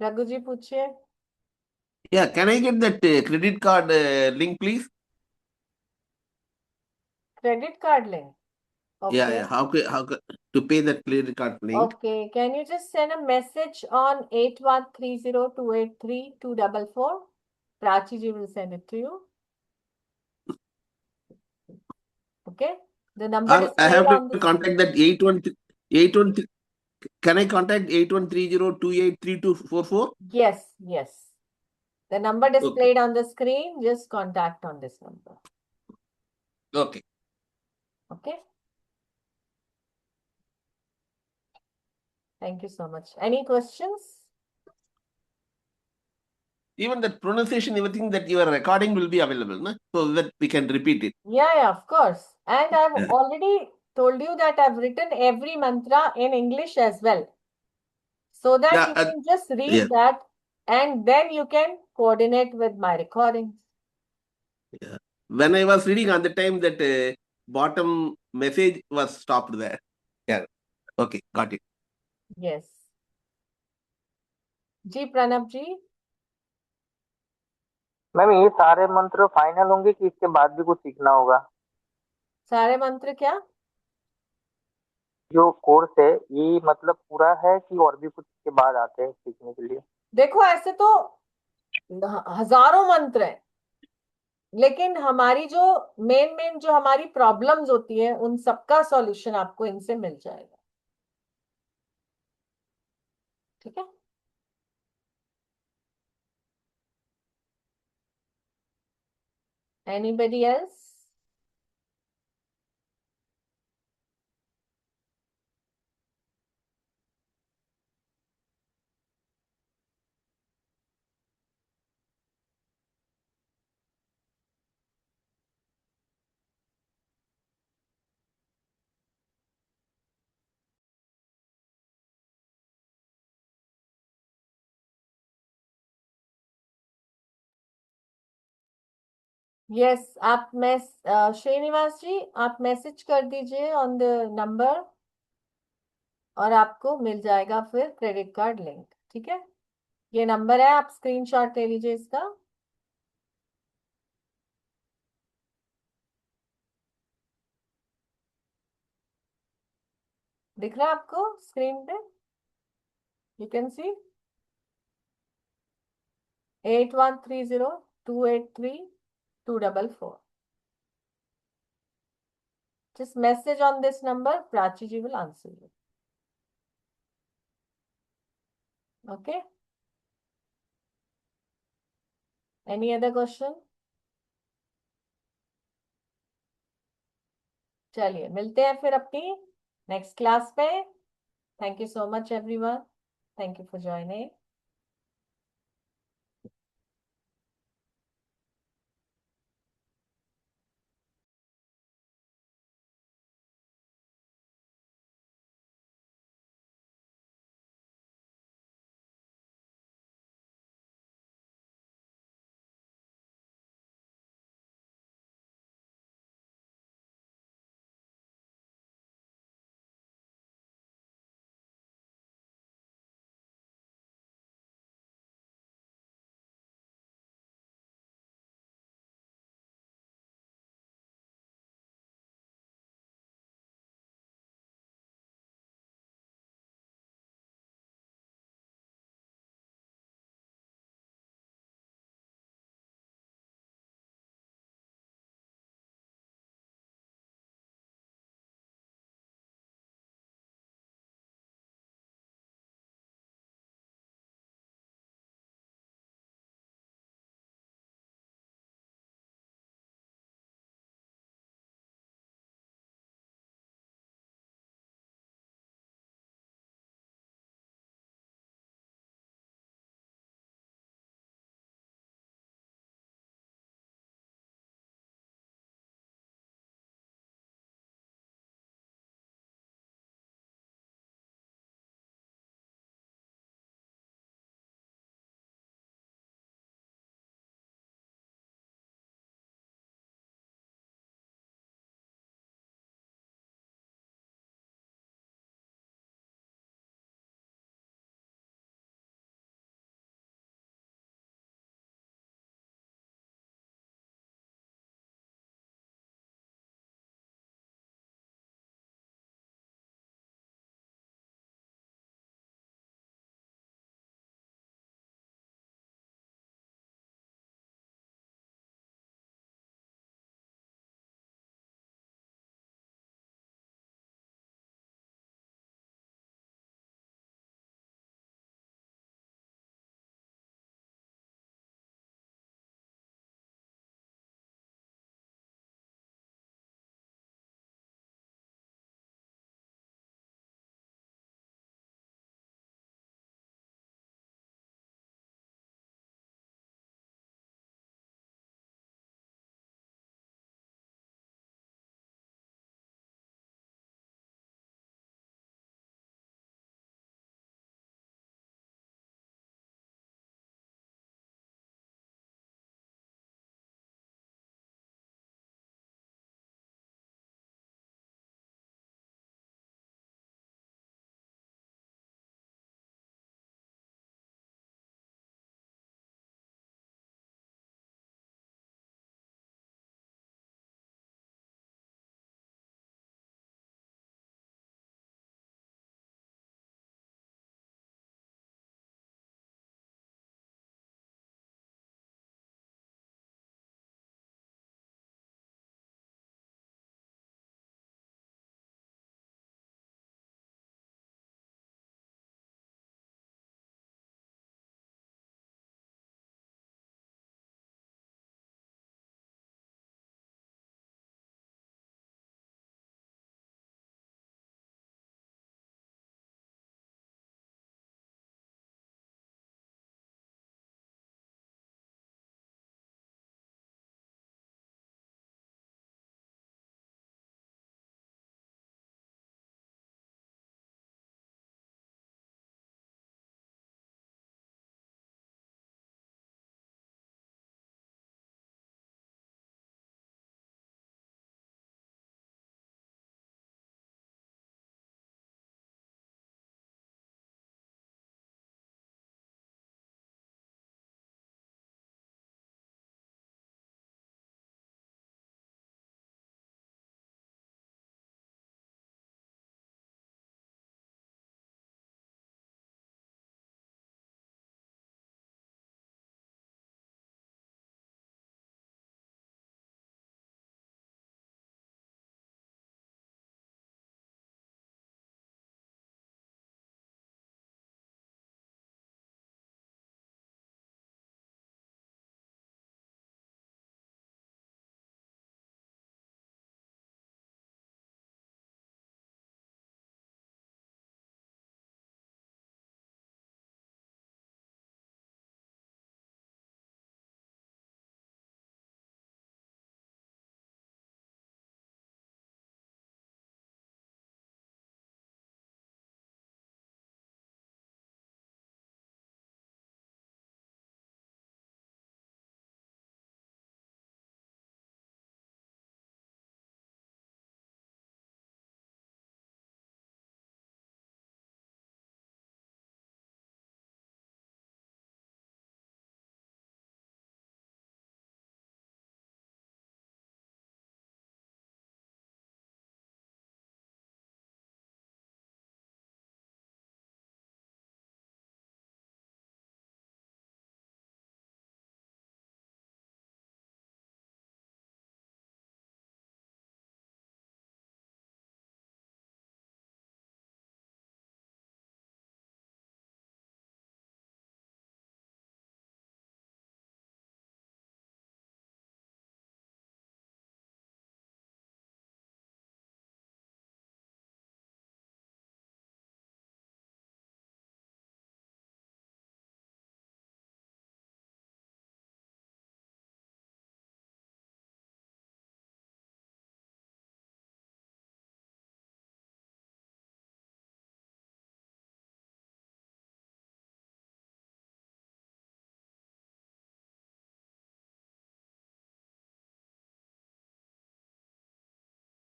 Speaker 2: रघु जी पूछिए।
Speaker 3: Yeah, can I get that credit card link, please?
Speaker 2: Credit card लें?
Speaker 3: Yeah,
Speaker 2: okay
Speaker 3: yeah. How to pay that credit card link?
Speaker 2: Okay, can you just send a message on 8130283244? Prachi ji will send it to you. Okay, the number
Speaker 3: Or I
Speaker 2: displayed
Speaker 3: have to
Speaker 2: on the
Speaker 3: contact that 813. Can I contact 8130283244?
Speaker 2: yes, the number
Speaker 3: Okay.
Speaker 2: displayed on the screen, just contact on this number.
Speaker 3: Okay.
Speaker 2: Okay, thank you so much. Any questions?
Speaker 3: Even that pronunciation, everything that you are recording will be available, no? So that we can repeat it.
Speaker 2: Yeah, of course. And I've
Speaker 3: Yeah.
Speaker 2: already told you that I've written every mantra in English as well, so that
Speaker 3: Yeah.
Speaker 2: you can just
Speaker 3: Yeah.
Speaker 2: read that and then you can coordinate with my recordings.
Speaker 3: Yeah. When I was reading on the time, that bottom message was stopped there. Yeah. Okay. Got it.
Speaker 2: Yes. जी Pranab ji.
Speaker 6: Ma'am ये सारे मंत्र final होंगे कि इसके बाद भी कुछ सीखना होगा?
Speaker 2: सारे मंत्र क्या?
Speaker 6: जो कोर्स है ये मतलब पूरा है कि और भी कुछ के बाद आते हैं सीखने के लिए?
Speaker 2: देखो, ऐसे तो हजारों मंत्र हैं, लेकिन हमारी जो मेन जो हमारी प्रॉब्लम्स होती है उन सबका सॉल्यूशन आपको इनसे मिल जाएगा। ठीक है, एनीबडी एल्स? यस, आप श्रीनिवास जी, आप मैसेज कर दीजिए ऑन द नंबर और आपको मिल जाएगा फिर क्रेडिट कार्ड लिंक। ठीक है, ये नंबर है, आप स्क्रीनशॉट ले लीजिए इसका। दिख रहा है आपको स्क्रीन पे? You can see 8130283244। Just message on this number, Prachi ji will answer you. Okay, any other question? चलिए मिलते हैं फिर अपनी नेक्स्ट क्लास में। Thank you so much everyone, thank you for joining.